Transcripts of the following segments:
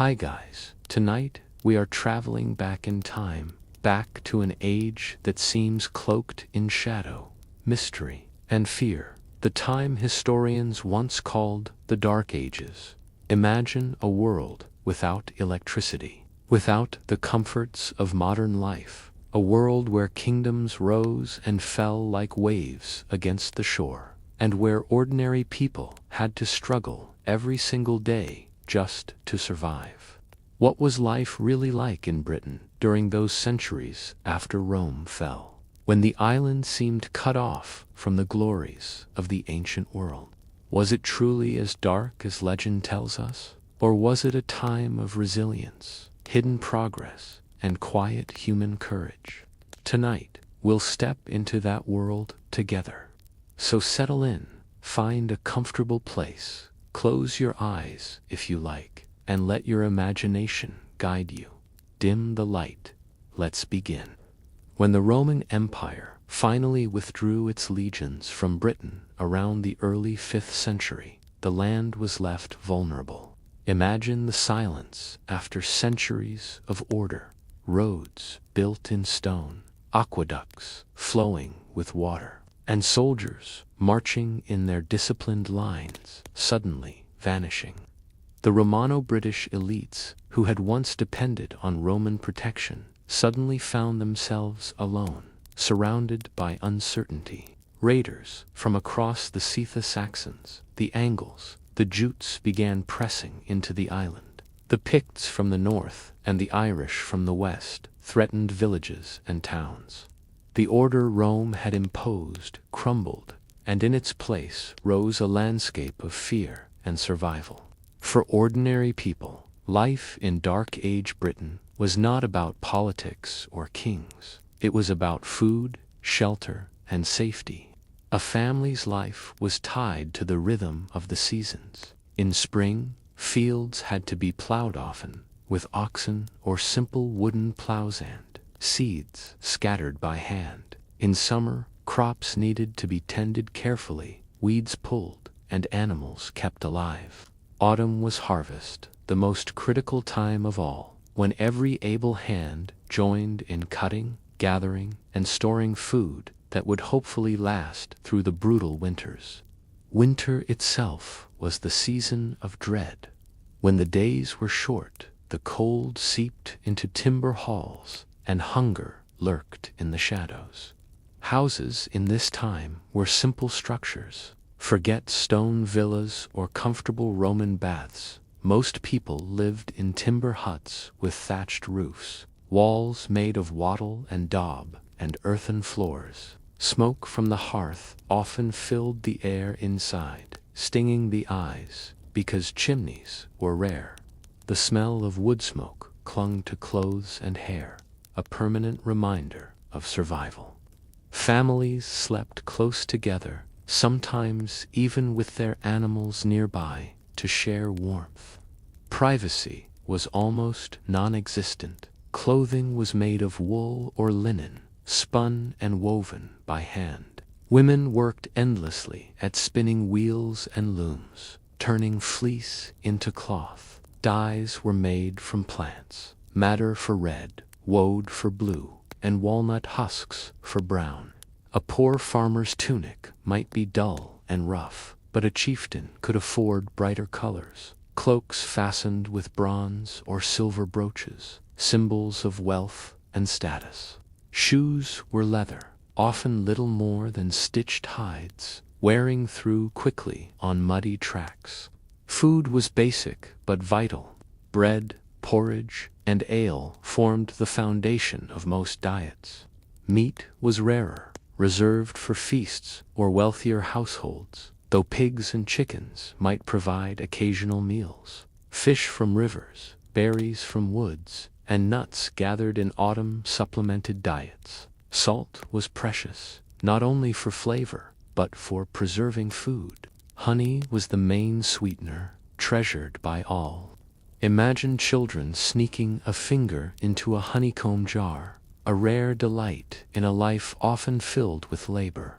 Hi guys, tonight we are traveling back in time, back to an age that seems cloaked in shadow, mystery, and fear. The time historians once called the Dark Ages. Imagine a world without electricity, without the comforts of modern life, a world where kingdoms rose and fell like waves against the shore, and where ordinary people had to struggle every single day just to survive. What was life really like in Britain during those centuries after Rome fell, when the island seemed cut off from the glories of the ancient world? Was it truly as dark as legend tells us? Or was it a time of resilience, hidden progress, and quiet human courage? Tonight, we'll step into that world together. So settle in, find a comfortable place, close your eyes if you like, and let your imagination guide you. Dim the light. Let's begin. When the Roman Empire finally withdrew its legions from Britain around the early 5th century, the land was left vulnerable. Imagine the silence after centuries of order. Roads built in stone, aqueducts flowing with water, and soldiers marching in their disciplined lines, suddenly vanishing. The Romano-British elites, who had once depended on Roman protection, suddenly found themselves alone, surrounded by uncertainty. Raiders from across the Scytha Saxons, the Angles, the Jutes began pressing into the island. The Picts from the north and the Irish from the west threatened villages and towns. The order Rome had imposed crumbled, and in its place rose a landscape of fear and survival. For ordinary people, life in Dark Age Britain was not about politics or kings. It was about food, shelter, and safety. A family's life was tied to the rhythm of the seasons. In spring, fields had to be plowed often, with oxen or simple wooden plows, and seeds scattered by hand. In summer, crops needed to be tended carefully, weeds pulled, and animals kept alive. Autumn was harvest, the most critical time of all, when every able hand joined in cutting, gathering, and storing food that would hopefully last through the brutal winters. Winter itself was the season of dread. When the days were short, the cold seeped into timber halls, and hunger lurked in the shadows. Houses in this time were simple structures. Forget stone villas or comfortable Roman baths. Most people lived in timber huts with thatched roofs, walls made of wattle and daub, and earthen floors. Smoke from the hearth often filled the air inside, stinging the eyes because chimneys were rare. The smell of wood smoke clung to clothes and hair, a permanent reminder of survival. Families slept close together, sometimes even with their animals nearby, to share warmth. Privacy was almost non-existent. Clothing was made of wool or linen, spun and woven by hand. Women worked endlessly at spinning wheels and looms, turning fleece into cloth. Dyes were made from plants, madder for red, woad for blue, and walnut husks for brown. A poor farmer's tunic might be dull and rough, but a chieftain could afford brighter colors. Cloaks fastened with bronze or silver brooches, symbols of wealth and status. Shoes were leather, often little more than stitched hides, wearing through quickly on muddy tracks. Food was basic but vital. Bread, porridge, and ale formed the foundation of most diets. Meat was rarer, reserved for feasts or wealthier households, though pigs and chickens might provide occasional meals. Fish from rivers, berries from woods, and nuts gathered in autumn supplemented diets. Salt was precious, not only for flavor, but for preserving food. Honey was the main sweetener, treasured by all. Imagine children sneaking a finger into a honeycomb jar, a rare delight in a life often filled with labor.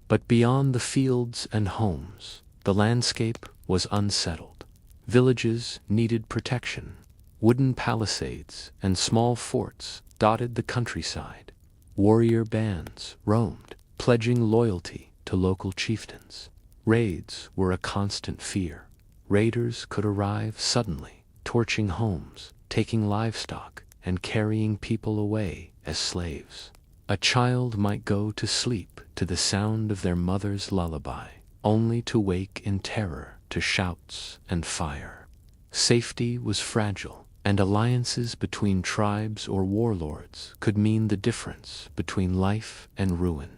But beyond the fields and homes, the landscape was unsettled. Villages needed protection. Wooden palisades and small forts dotted the countryside. Warrior bands roamed, pledging loyalty to local chieftains. Raids were a constant fear. Raiders could arrive suddenly, torching homes, taking livestock, and carrying people away as slaves. A child might go to sleep to the sound of their mother's lullaby, only to wake in terror to shouts and fire. Safety was fragile, and alliances between tribes or warlords could mean the difference between life and ruin.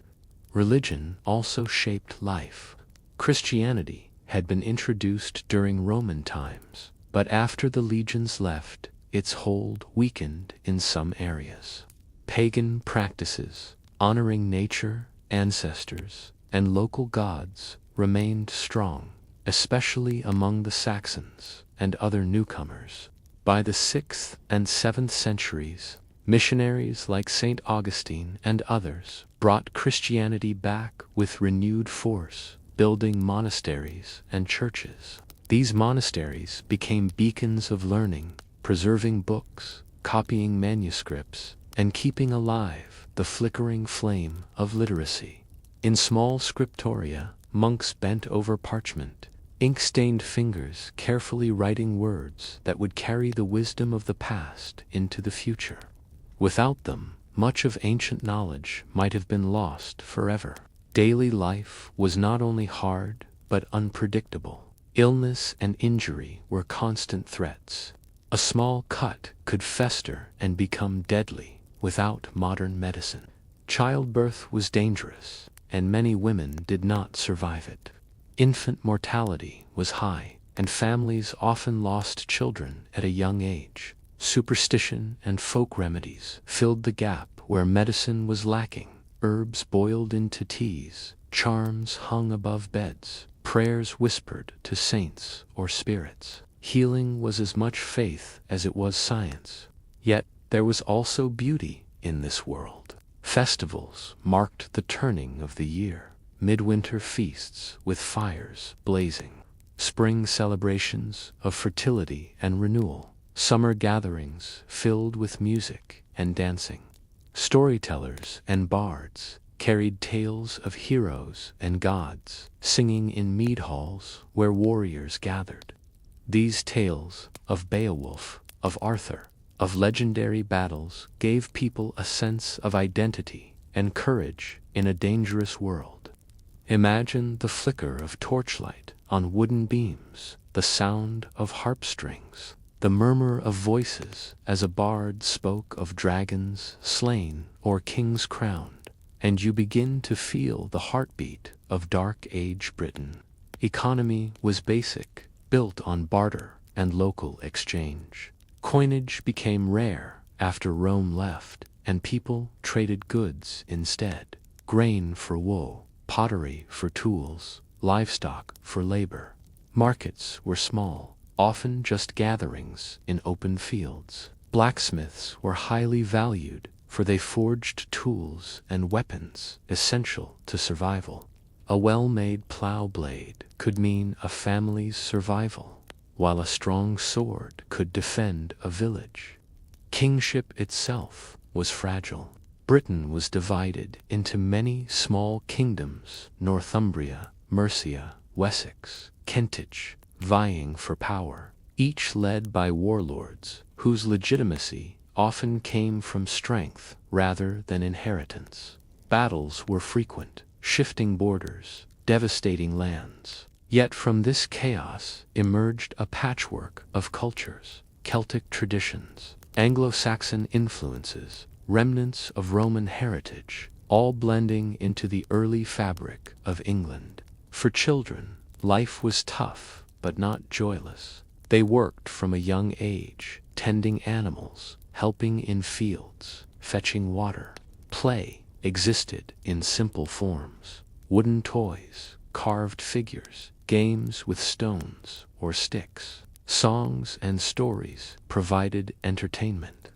Religion also shaped life. Christianity had been introduced during Roman times, but after the legions left, its hold weakened in some areas. Pagan practices, honoring nature, ancestors, and local gods, remained strong, especially among the Saxons and other newcomers. By the 6th and 7th centuries, missionaries like St. Augustine and others brought Christianity back with renewed force, building monasteries and churches. These monasteries became beacons of learning, preserving books, copying manuscripts, and keeping alive the flickering flame of literacy. In small scriptoria, monks bent over parchment, ink-stained fingers carefully writing words that would carry the wisdom of the past into the future. Without them, much of ancient knowledge might have been lost forever. Daily life was not only hard, but unpredictable. Illness and injury were constant threats. A small cut could fester and become deadly without modern medicine. Childbirth was dangerous, and many women did not survive it. Infant mortality was high, and families often lost children at a young age. Superstition and folk remedies filled the gap where medicine was lacking. Herbs boiled into teas, charms hung above beds, prayers whispered to saints or spirits. Healing was as much faith as it was science. Yet there was also beauty in this world. Festivals marked the turning of the year. Midwinter feasts with fires blazing. Spring celebrations of fertility and renewal. Summer gatherings filled with music and dancing. Storytellers and bards carried tales of heroes and gods, singing in mead halls where warriors gathered. These tales of Beowulf, of Arthur, of legendary battles gave people a sense of identity and courage in a dangerous world. Imagine the flicker of torchlight on wooden beams, the sound of harp strings, the murmur of voices as a bard spoke of dragons slain or kings crowned, and you begin to feel the heartbeat of Dark Age Britain. Economy was basic, built on barter and local exchange. Coinage became rare after Rome left, and people traded goods instead. Grain for wool, pottery for tools, livestock for labor. Markets were small, often just gatherings in open fields. Blacksmiths were highly valued, for they forged tools and weapons essential to survival. A well-made plow blade could mean a family's survival, while a strong sword could defend a village. Kingship itself was fragile. Britain was divided into many small kingdoms: Northumbria, Mercia, Wessex, Kentish, vying for power, each led by warlords whose legitimacy often came from strength rather than inheritance. Battles were frequent, shifting borders, devastating lands. Yet from this chaos emerged a patchwork of cultures: Celtic traditions, Anglo-Saxon influences, remnants of Roman heritage, all blending into the early fabric of England. For children, life was tough, but not joyless. They worked from a young age, tending animals, helping in fields, fetching water. Play existed in simple forms: wooden toys, carved figures, games with stones or sticks. Songs and stories provided entertainment.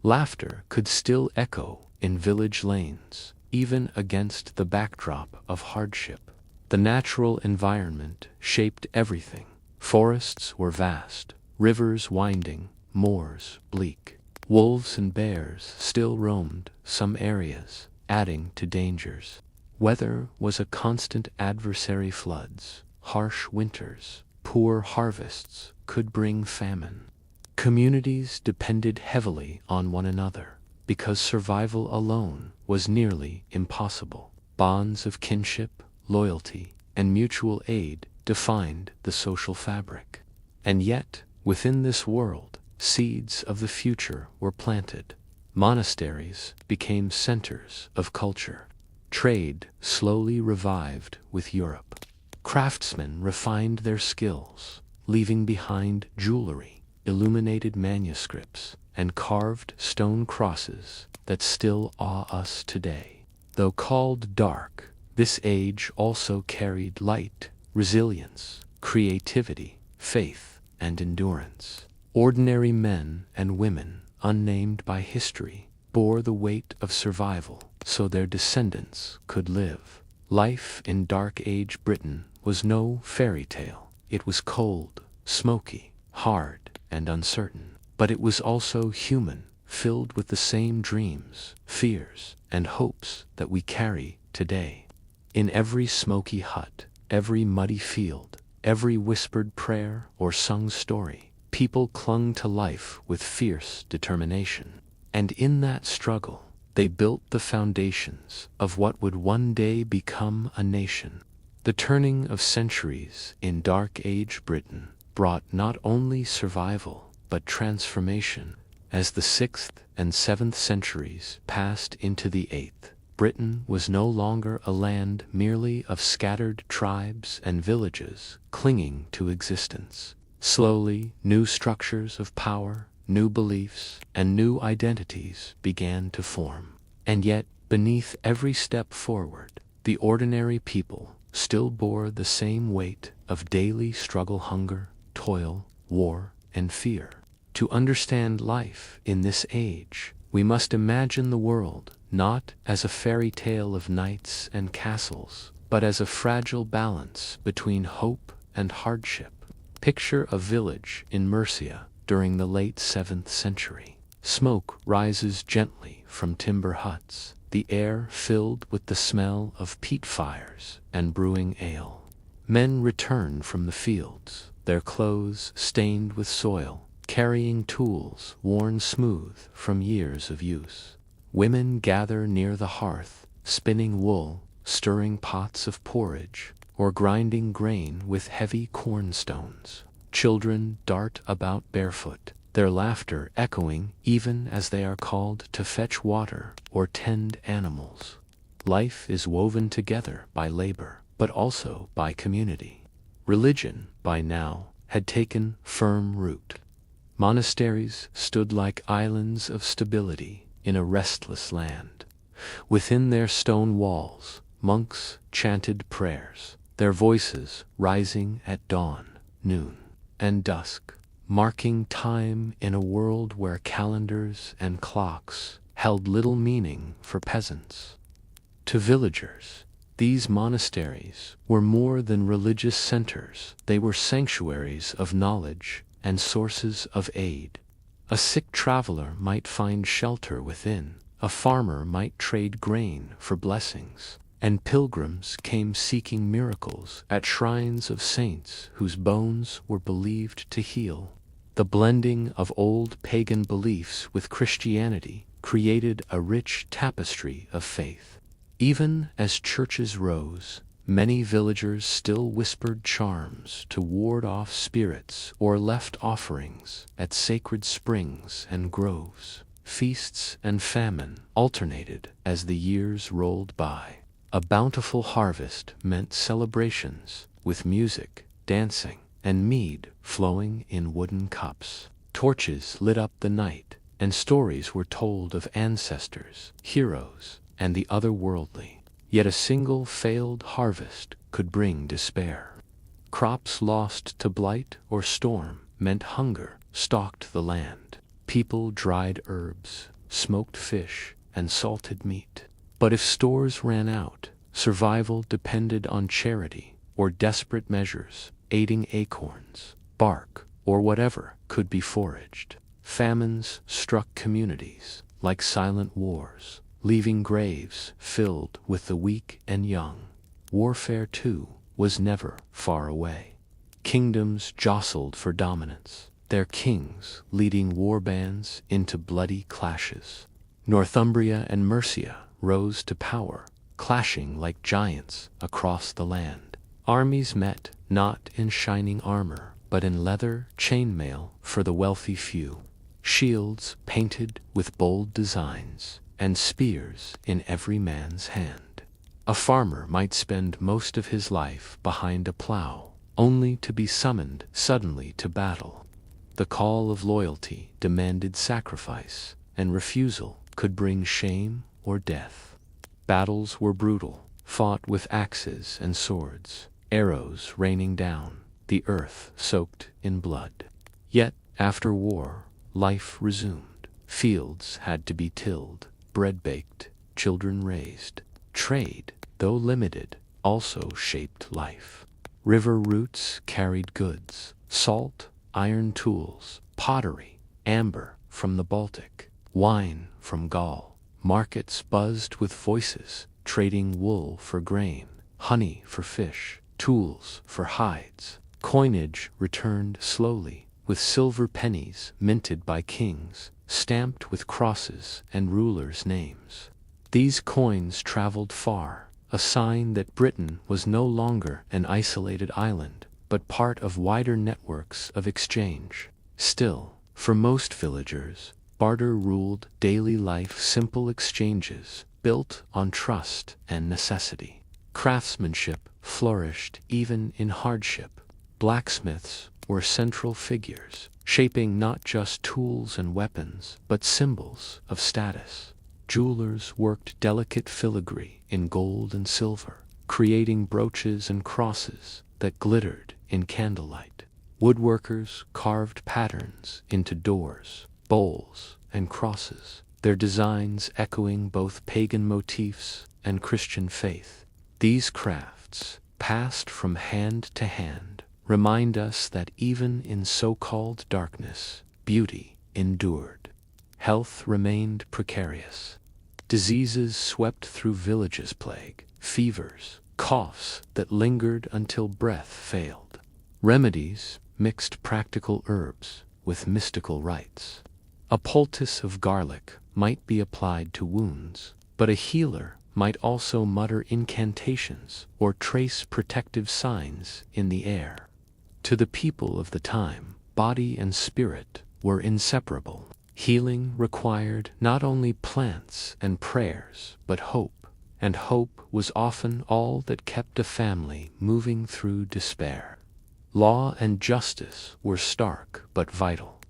Laughter could still echo in village lanes, even against the backdrop of hardship. The natural environment shaped everything. Forests were vast, rivers winding, moors bleak. Wolves and bears still roamed some areas, adding to dangers. Weather was a constant adversary. Floods, harsh winters, poor harvests could bring famine. Communities depended heavily on one another, because survival alone was nearly impossible. Bonds of kinship, loyalty, and mutual aid defined the social fabric. And yet, within this world, seeds of the future were planted. Monasteries became centers of culture. Trade slowly revived with Europe. Craftsmen refined their skills, leaving behind jewelry, illuminated manuscripts, and carved stone crosses that still awe us today. Though called dark, this age also carried light, resilience, creativity, faith, and endurance. Ordinary men and women, unnamed by history, bore the weight of survival so their descendants could live. Life in Dark Age Britain was no fairy tale. It was cold, smoky, hard, and uncertain. But it was also human, filled with the same dreams, fears, and hopes that we carry today. In every smoky hut, every muddy field, every whispered prayer or sung story, people clung to life with fierce determination. And in that struggle, they built the foundations of what would one day become a nation. The turning of centuries in Dark Age Britain brought not only survival, but transformation. As the 6th and 7th centuries passed into the 8th, Britain was no longer a land merely of scattered tribes and villages clinging to existence. Slowly, new structures of power, new beliefs, and new identities began to form. And yet, beneath every step forward, the ordinary people still bore the same weight of daily struggle, hunger, toil, war, and fear. To understand life in this age, we must imagine the world not as a fairy tale of knights and castles, but as a fragile balance between hope and hardship. Picture a village in Mercia during the late 7th century. Smoke rises gently from timber huts, the air filled with the smell of peat fires and brewing ale. Men return from the fields, their clothes stained with soil, carrying tools worn smooth from years of use. Women gather near the hearth, spinning wool, stirring pots of porridge, or grinding grain with heavy cornstones. Children dart about barefoot, their laughter echoing even as they are called to fetch water or tend animals. Life is woven together by labor, but also by community. Religion, by now, had taken firm root. Monasteries stood like islands of stability in a restless land. Within their stone walls, monks chanted prayers, their voices rising at dawn, noon, and dusk, marking time in a world where calendars and clocks held little meaning for peasants. To villagers, these monasteries were more than religious centers. They were sanctuaries of knowledge and sources of aid. A sick traveler might find shelter within, a farmer might trade grain for blessings, and pilgrims came seeking miracles at shrines of saints whose bones were believed to heal. The blending of old pagan beliefs with Christianity created a rich tapestry of faith. Even as churches rose, many villagers still whispered charms to ward off spirits or left offerings at sacred springs and groves. Feasts and famine alternated as the years rolled by. A bountiful harvest meant celebrations with music, dancing, and mead flowing in wooden cups. Torches lit up the night, and stories were told of ancestors, heroes, and the otherworldly. Yet a single failed harvest could bring despair. Crops lost to blight or storm meant hunger stalked the land. People dried herbs, smoked fish, and salted meat. But if stores ran out, survival depended on charity or desperate measures, aiding acorns, bark, or whatever could be foraged. famines struck communities like silent wars, leaving graves filled with the weak and young. Warfare, too, was never far away. Kingdoms jostled for dominance, their kings leading war bands into bloody clashes. Northumbria and Mercia rose to power, clashing like giants across the land. Armies met not in shining armor, but in leather chainmail for the wealthy few, shields painted with bold designs, and spears in every man's hand. A farmer might spend most of his life behind a plow, only to be summoned suddenly to battle. The call of loyalty demanded sacrifice, and refusal could bring shame or death. Battles were brutal, fought with axes and swords, arrows raining down, the earth soaked in blood. Yet, after war, life resumed. Fields had to be tilled, bread baked, children raised. Trade, though limited, also shaped life. River routes carried goods, salt, iron tools, pottery, amber from the Baltic, wine from Gaul. Markets buzzed with voices, trading wool for grain, honey for fish, tools for hides. Coinage returned slowly, with silver pennies minted by kings, stamped with crosses and rulers' names. These coins traveled far, a sign that Britain was no longer an isolated island, but part of wider networks of exchange. Still, for most villagers, barter ruled daily life, simple exchanges built on trust and necessity. Craftsmanship flourished even in hardship. Blacksmiths were central figures, shaping not just tools and weapons, but symbols of status. Jewelers worked delicate filigree in gold and silver, creating brooches and crosses that glittered in candlelight. Woodworkers carved patterns into doors, bowls, and crosses, their designs echoing both pagan motifs and Christian faith. These crafts, passed from hand to hand, remind us that even in so-called darkness, beauty endured. Health remained precarious. Diseases swept through villages, plague, fevers, coughs that lingered until breath failed. Remedies mixed practical herbs with mystical rites. A poultice of garlic might be applied to wounds, but a healer might also mutter incantations or trace protective signs in the air. To the people of the time, body and spirit were inseparable. Healing required not only plants and prayers, but hope, and hope was often all that kept a family moving through despair. Law and justice were stark but vital.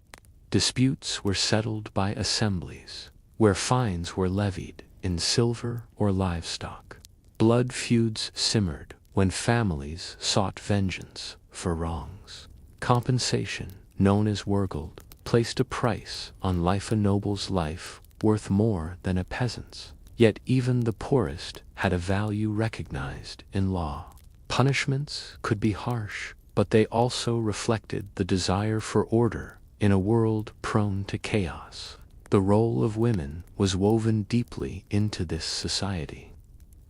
Disputes were settled by assemblies, where fines were levied in silver or livestock. Blood feuds simmered when families sought vengeance for wrongs. Compensation, known as wergild, placed a price on life, a noble's life worth more than a peasant's. Yet even the poorest had a value recognized in law. Punishments could be harsh, but they also reflected the desire for order in a world prone to chaos. The role of women was woven deeply into this society.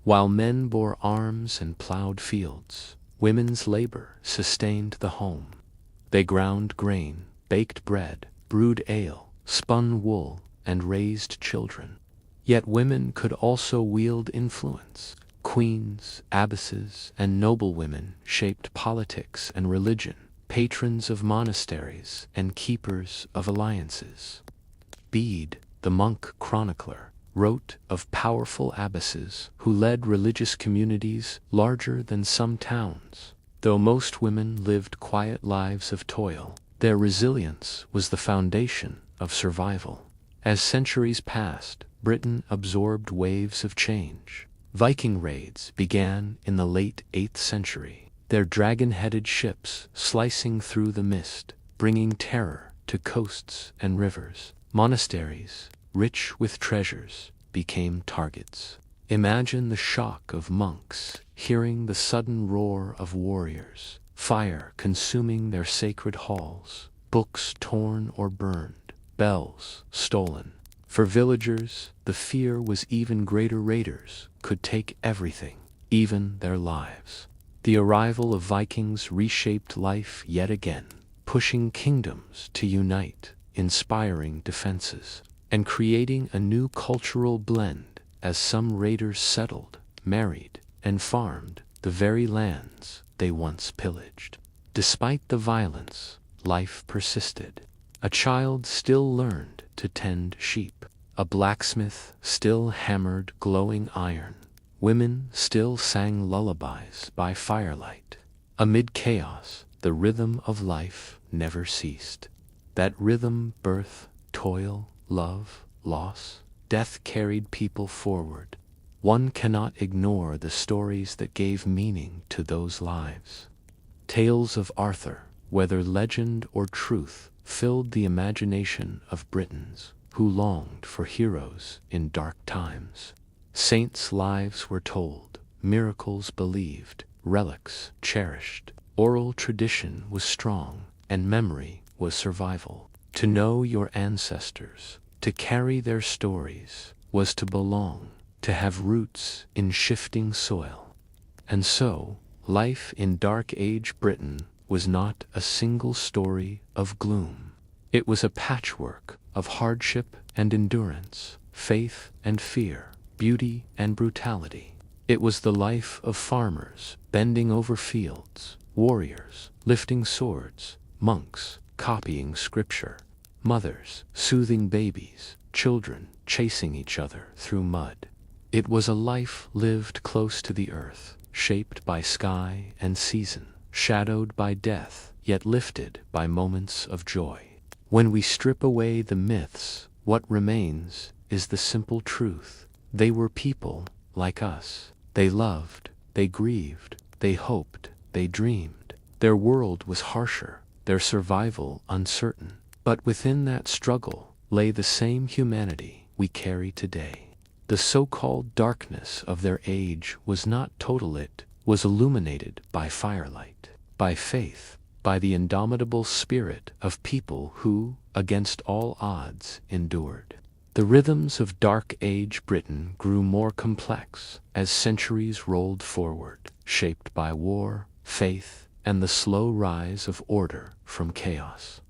While men bore arms and plowed fields, women's labor sustained the home. They ground grain, baked bread, brewed ale, spun wool, and raised children. Yet women could also wield influence. Queens, abbesses, and noblewomen shaped politics and religion, patrons of monasteries and keepers of alliances. Bede, the monk chronicler, wrote of powerful abbesses who led religious communities larger than some towns. Though most women lived quiet lives of toil, their resilience was the foundation of survival. As centuries passed, Britain absorbed waves of change. Viking raids began in the late 8th century, their dragon-headed ships slicing through the mist, bringing terror to coasts and rivers. Monasteries, rich with treasures, became targets. Imagine the shock of monks hearing the sudden roar of warriors, fire consuming their sacred halls, books torn or burned. bells stolen. For villagers, the fear was even greater. Raiders could take everything, even their lives. The arrival of Vikings reshaped life yet again, pushing kingdoms to unite, inspiring defenses, and creating a new cultural blend as some raiders settled, married, and farmed the very lands they once pillaged. Despite the violence, life persisted. A child still learned to tend sheep. A blacksmith still hammered glowing iron. Women still sang lullabies by firelight. Amid chaos, the rhythm of life never ceased. That rhythm, birth, toil, love, loss, death carried people forward. One cannot ignore the stories that gave meaning to those lives. Tales of Arthur, whether legend or truth, filled the imagination of Britons who longed for heroes in dark times. Saints' lives were told, miracles believed, relics cherished. Oral tradition was strong, and memory was survival. To know your ancestors, to carry their stories, was to belong, to have roots in shifting soil. And so, life in Dark Age Britain was not a single story of gloom. It was a patchwork of hardship and endurance, faith and fear, beauty and brutality. It was the life of farmers bending over fields, warriors lifting swords, monks copying scripture, mothers soothing babies, children chasing each other through mud. It was a life lived close to the earth, shaped by sky and season, shadowed by death, yet lifted by moments of joy. When we strip away the myths, what remains is the simple truth. They were people like us. They loved, they grieved, they hoped, they dreamed. Their world was harsher, their survival uncertain. But within that struggle lay the same humanity we carry today. The so-called darkness of their age was not total, it was illuminated by firelight, by faith, by the indomitable spirit of people who, against all odds, endured. The rhythms of Dark Age Britain grew more complex as centuries rolled forward, shaped by war, faith, and the slow rise of order from chaos.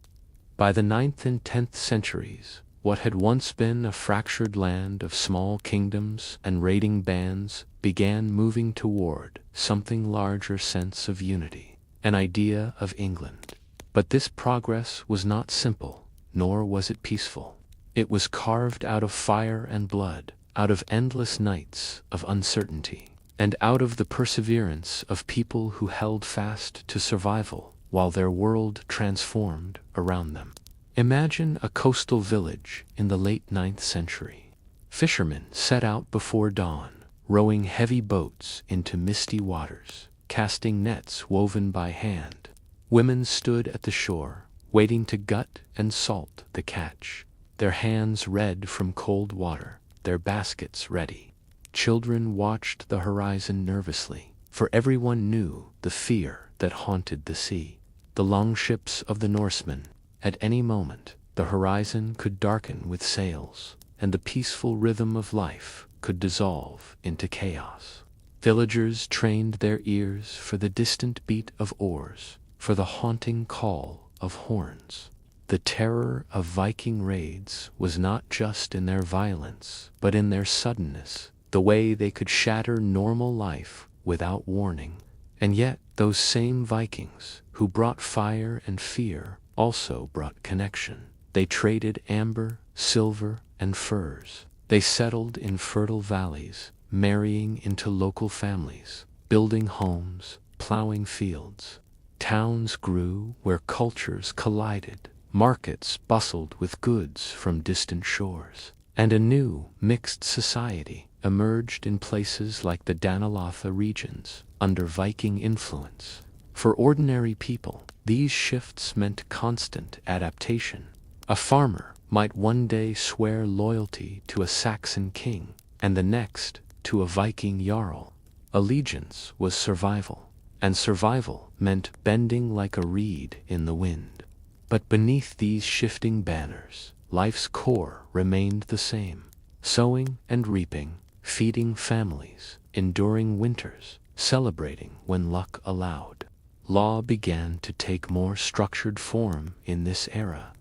By the 9th and 10th centuries, what had once been a fractured land of small kingdoms and raiding bands began moving toward something larger sense of unity, an idea of England. But this progress was not simple, nor was it peaceful. It was carved out of fire and blood, out of endless nights of uncertainty, and out of the perseverance of people who held fast to survival while their world transformed around them. Imagine a coastal village in the late 9th century. Fishermen set out before dawn, rowing heavy boats into misty waters, casting nets woven by hand. Women stood at the shore, waiting to gut and salt the catch, their hands red from cold water, their baskets ready. Children watched the horizon nervously, for everyone knew the fear that haunted the sea. The longships of the Norsemen, at any moment, the horizon could darken with sails, and the peaceful rhythm of life could dissolve into chaos. Villagers trained their ears for the distant beat of oars, for the haunting call of horns. The terror of Viking raids was not just in their violence, but in their suddenness, the way they could shatter normal life without warning. And yet, those same Vikings, who brought fire and fear, also brought connection. They traded amber, silver, and furs. They settled in fertile valleys, marrying into local families, building homes, plowing fields. Towns grew where cultures collided. Markets bustled with goods from distant shores. And a new, mixed society emerged in places like the Danelotha regions, under Viking influence. For ordinary people, these shifts meant constant adaptation. A farmer might one day swear loyalty to a Saxon king, and the next to a Viking jarl. Allegiance was survival, and survival meant bending like a reed in the wind. But beneath these shifting banners life's core remained the same: sowing and reaping, feeding families, enduring winters, celebrating when luck allowed. Law began to take more structured form in this era.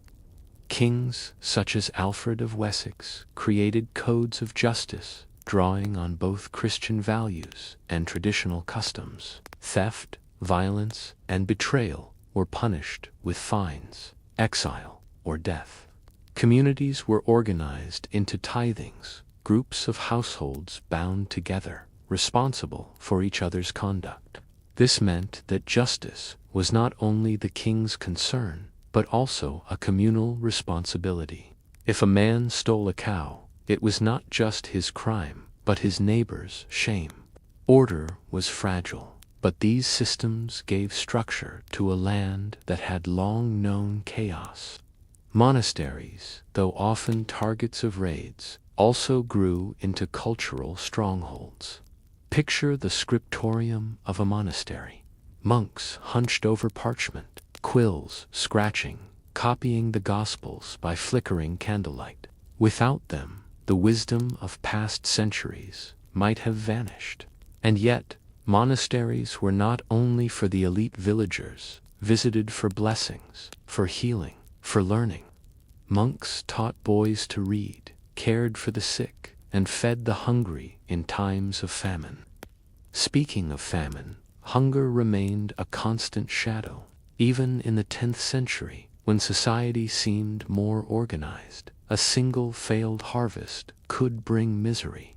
Kings such as Alfred of Wessex created codes of justice, drawing on both Christian values and traditional customs. Theft, violence, and betrayal were punished with fines, exile, or death. Communities were organized into tithings, groups of households bound together, responsible for each other's conduct. This meant that justice was not only the king's concern, but also a communal responsibility. If a man stole a cow, it was not just his crime, but his neighbor's shame. Order was fragile, but these systems gave structure to a land that had long known chaos. Monasteries, though often targets of raids, also grew into cultural strongholds. Picture the scriptorium of a monastery. Monks hunched over parchment, quills scratching, copying the Gospels by flickering candlelight. Without them, the wisdom of past centuries might have vanished. And yet, monasteries were not only for the elite villagers, visited for blessings, for healing, for learning. Monks taught boys to read, cared for the sick, and fed the hungry in times of famine. Speaking of famine, hunger remained a constant shadow. Even in the 10th century, when society seemed more organized, a single failed harvest could bring misery.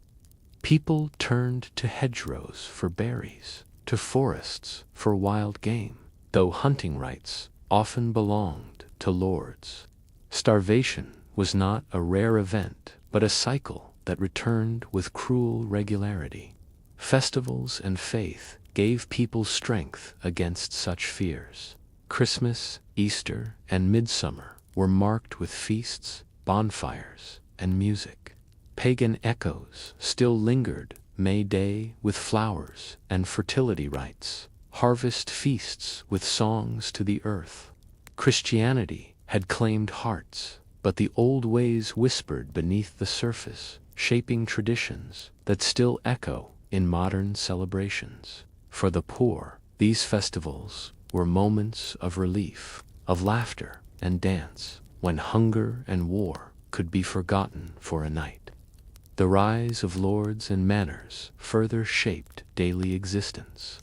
People turned to hedgerows for berries, to forests for wild game, though hunting rights often belonged to lords. Starvation was not a rare event, but a cycle that returned with cruel regularity. Festivals and faith gave people strength against such fears. Christmas, Easter, and Midsummer were marked with feasts, bonfires, and music. Pagan echoes still lingered: May Day with flowers and fertility rites, harvest feasts with songs to the earth. Christianity had claimed hearts, but the old ways whispered beneath the surface, shaping traditions that still echo in modern celebrations. For the poor, these festivals were moments of relief, of laughter and dance, when hunger and war could be forgotten for a night. The rise of lords and manors further shaped daily existence.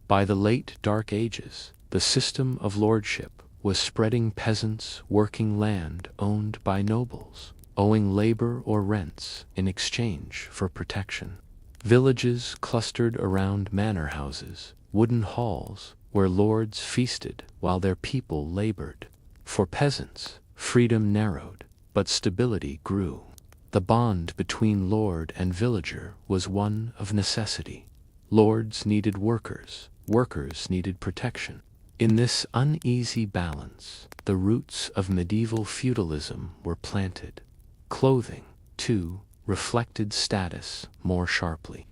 By the late Dark Ages, the system of lordship was spreading: peasants working land owned by nobles, owing labor or rents in exchange for protection. Villages clustered around manor houses, wooden halls where lords feasted while their people labored. For peasants, freedom narrowed, but stability grew. The bond between lord and villager was one of necessity. Lords needed workers, workers needed protection. In this uneasy balance, the roots of medieval feudalism were planted. Clothing, too, reflected status more sharply.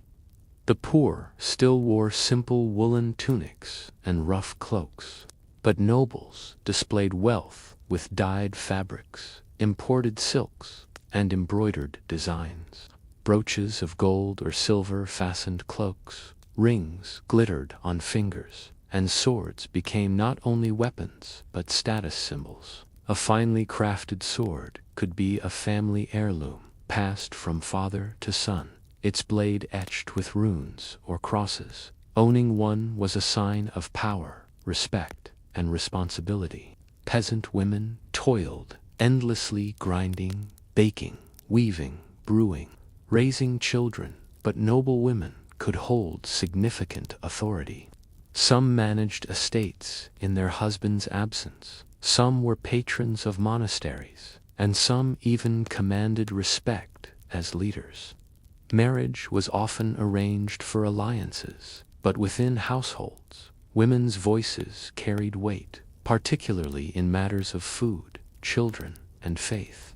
The poor still wore simple woolen tunics and rough cloaks, but nobles displayed wealth with dyed fabrics, imported silks, and embroidered designs. Brooches of gold or silver fastened cloaks, rings glittered on fingers, and swords became not only weapons but status symbols. A finely crafted sword could be a family heirloom, passed from father to son, its blade etched with runes or crosses. Owning one was a sign of power, respect, and responsibility. Peasant women toiled, endlessly grinding, baking, weaving, brewing, raising children, but noble women could hold significant authority. Some managed estates in their husband's absence, some were patrons of monasteries, and some even commanded respect as leaders. Marriage was often arranged for alliances, but within households, women's voices carried weight, particularly in matters of food, children, and faith.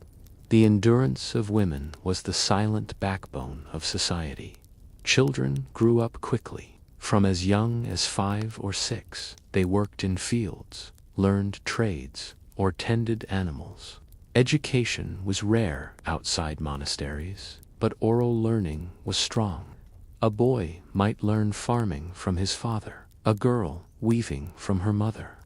The endurance of women was the silent backbone of society. Children grew up quickly. From as young as 5 or 6, they worked in fields, learned trades, or tended animals. Education was rare outside monasteries, but oral learning was strong. A boy might learn farming from his father, a girl weaving from her mother.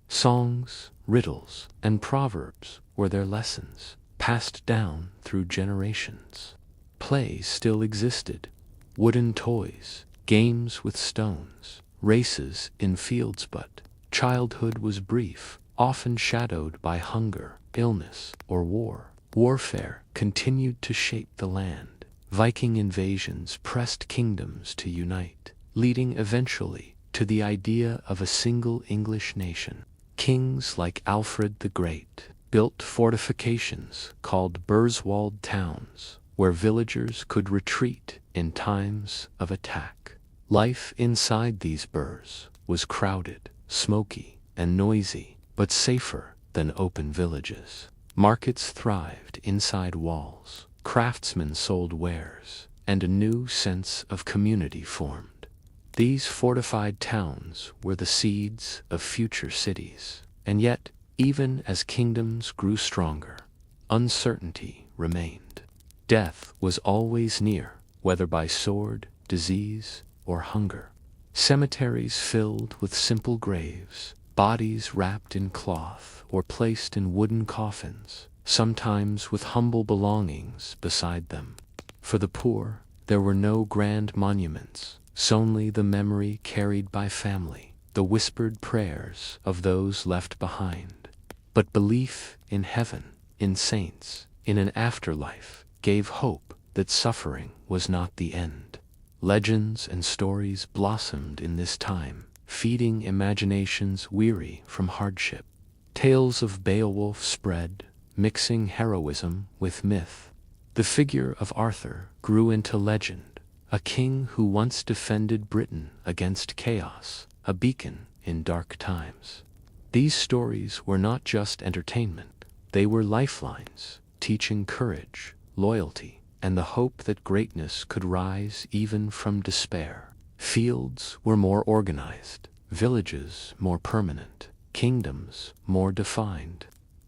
Songs, riddles, and proverbs were their lessons, passed down through generations. Play still existed: wooden toys, games with stones, races in fields, but childhood was brief, often shadowed by hunger, illness, or war. Warfare continued to shape the land. Viking invasions pressed kingdoms to unite, leading eventually to the idea of a single English nation. Kings like Alfred the Great built fortifications called Burswalled towns, where villagers could retreat in times of attack. Life inside these burhs was crowded, smoky, and noisy, but safer than open villages. Markets thrived inside walls, craftsmen sold wares, and a new sense of community formed. These fortified towns were the seeds of future cities. And yet, even as kingdoms grew stronger, uncertainty remained. Death was always near, whether by sword, disease, or hunger. Cemeteries filled with simple graves, bodies wrapped in cloth or placed in wooden coffins, sometimes with humble belongings beside them. For the poor, there were no grand monuments, only the memory carried by family, the whispered prayers of those left behind. But belief in heaven, in saints, in an afterlife, gave hope that suffering was not the end. Legends and stories blossomed in this time, feeding imaginations weary from hardship. Tales of Beowulf spread, mixing heroism with myth. The figure of Arthur grew into legend, a king who once defended Britain against chaos, a beacon in dark times. These stories were not just entertainment, they were lifelines, teaching courage, loyalty, and the hope that greatness could rise even from despair. Fields were more organized, villages more permanent, kingdoms more defined.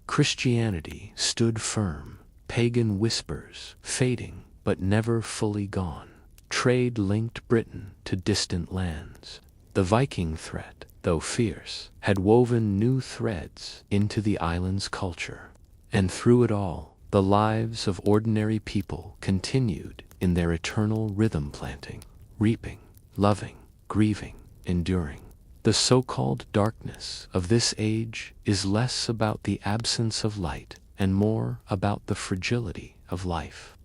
Christianity stood firm, pagan whispers fading but never fully gone. Trade linked Britain to distant lands. The Viking threat, though fierce, had woven new threads into the island's culture. And through it all, the lives of ordinary people continued in their eternal rhythm, planting, reaping, loving, grieving, enduring. The so-called darkness of this age is less about the absence of light and more about the fragility of life.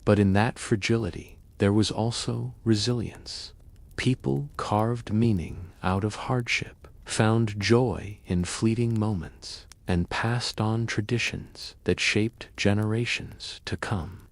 But in that fragility, there was also resilience. People carved meaning out of hardship, found joy in fleeting moments, and passed on traditions that shaped generations to come.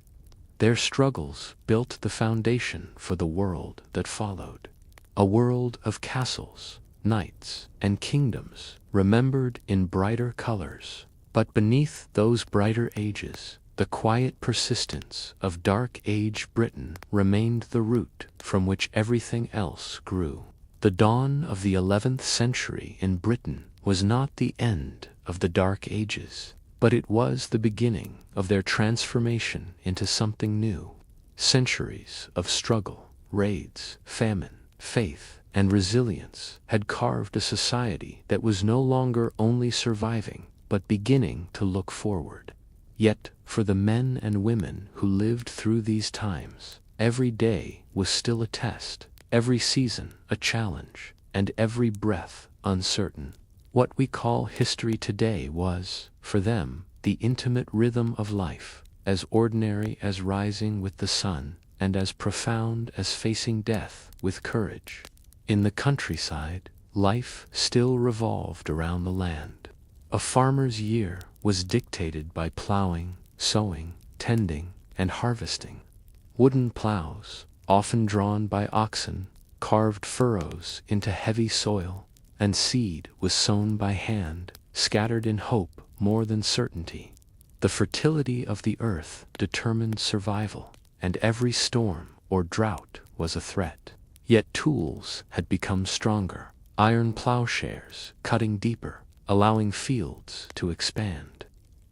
Their struggles built the foundation for the world that followed. A world of castles, knights, and kingdoms, remembered in brighter colors. But beneath those brighter ages, the quiet persistence of Dark Age Britain remained the root from which everything else grew. The dawn of the 11th century in Britain was not the end of the Dark Ages, but it was the beginning of their transformation into something new. Centuries of struggle, raids, famine, faith, and resilience had carved a society that was no longer only surviving, but beginning to look forward. Yet, for the men and women who lived through these times, every day was still a test, every season a challenge, and every breath uncertain. What we call history today was, for them, the intimate rhythm of life, as ordinary as rising with the sun, and as profound as facing death with courage. In the countryside, life still revolved around the land. A farmer's year was dictated by plowing, sowing, tending, and harvesting. Wooden plows, often drawn by oxen, carved furrows into heavy soil, and seed was sown by hand, scattered in hope more than certainty. The fertility of the earth determined survival, and every storm or drought was a threat. Yet tools had become stronger, iron plowshares cutting deeper, allowing fields to expand.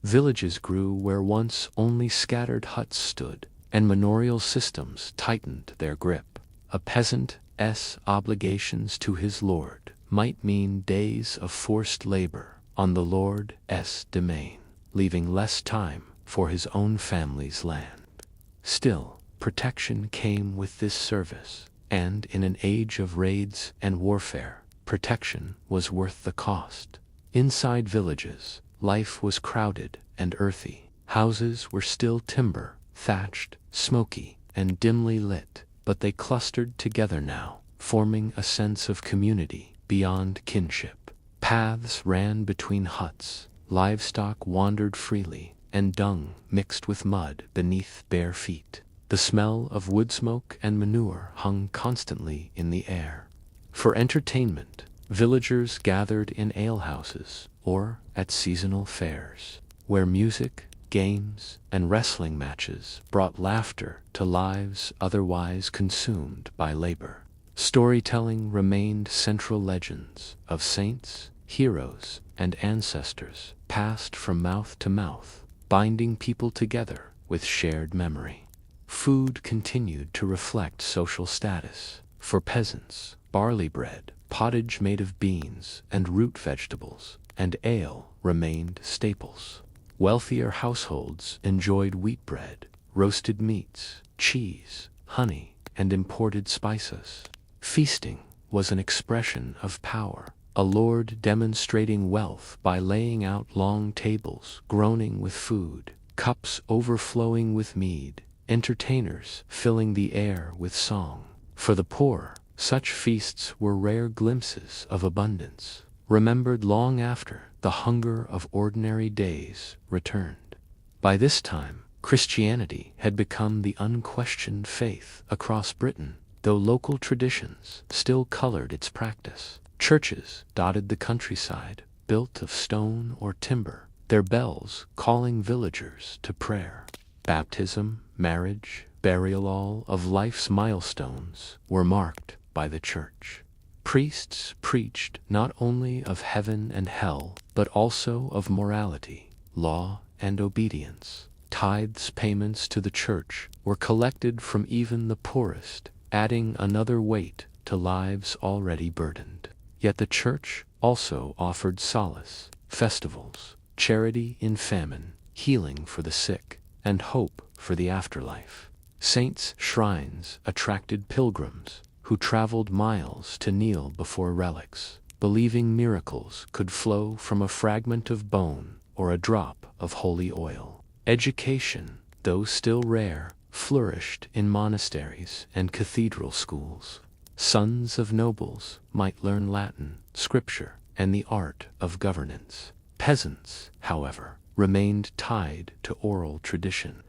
Villages grew where once only scattered huts stood, and manorial systems tightened their grip. A peasant's obligations to his lord might mean days of forced labor on the lord's domain, leaving less time for his own family's land. Still, protection came with this service, and in an age of raids and warfare, protection was worth the cost. Inside villages, life was crowded and earthy. Houses were still timber, thatched, smoky, and dimly lit, but they clustered together now, forming a sense of community beyond kinship. Paths ran between huts, livestock wandered freely, and dung mixed with mud beneath bare feet. The smell of wood smoke and manure hung constantly in the air. For entertainment, villagers gathered in alehouses or at seasonal fairs, where music, games, and wrestling matches brought laughter to lives otherwise consumed by labor. Storytelling remained central. Legends of saints, heroes, and ancestors passed from mouth to mouth, binding people together with shared memory. Food continued to reflect social status. For peasants, barley bread, pottage made of beans and root vegetables, and ale remained staples. Wealthier households enjoyed wheat bread, roasted meats, cheese, honey, and imported spices. Feasting was an expression of power, a lord demonstrating wealth by laying out long tables groaning with food, cups overflowing with mead, entertainers filling the air with song. For the poor, such feasts were rare glimpses of abundance, remembered long after the hunger of ordinary days returned. By this time, Christianity had become the unquestioned faith across Britain, though local traditions still colored its practice. Churches dotted the countryside, built of stone or timber, their bells calling villagers to prayer. Baptism, marriage, burial, all of life's milestones were marked by the church. Priests preached not only of heaven and hell, but also of morality, law, and obedience. Tithes payments to the church were collected from even the poorest, adding another weight to lives already burdened. Yet the church also offered solace, festivals, charity in famine, healing for the sick, and hope for the afterlife. Saints' shrines attracted pilgrims who traveled miles to kneel before relics, believing miracles could flow from a fragment of bone or a drop of holy oil. Education, though still rare, flourished in monasteries and cathedral schools. Sons of nobles might learn Latin, scripture, and the art of governance. Peasants, however, remained tied to oral tradition.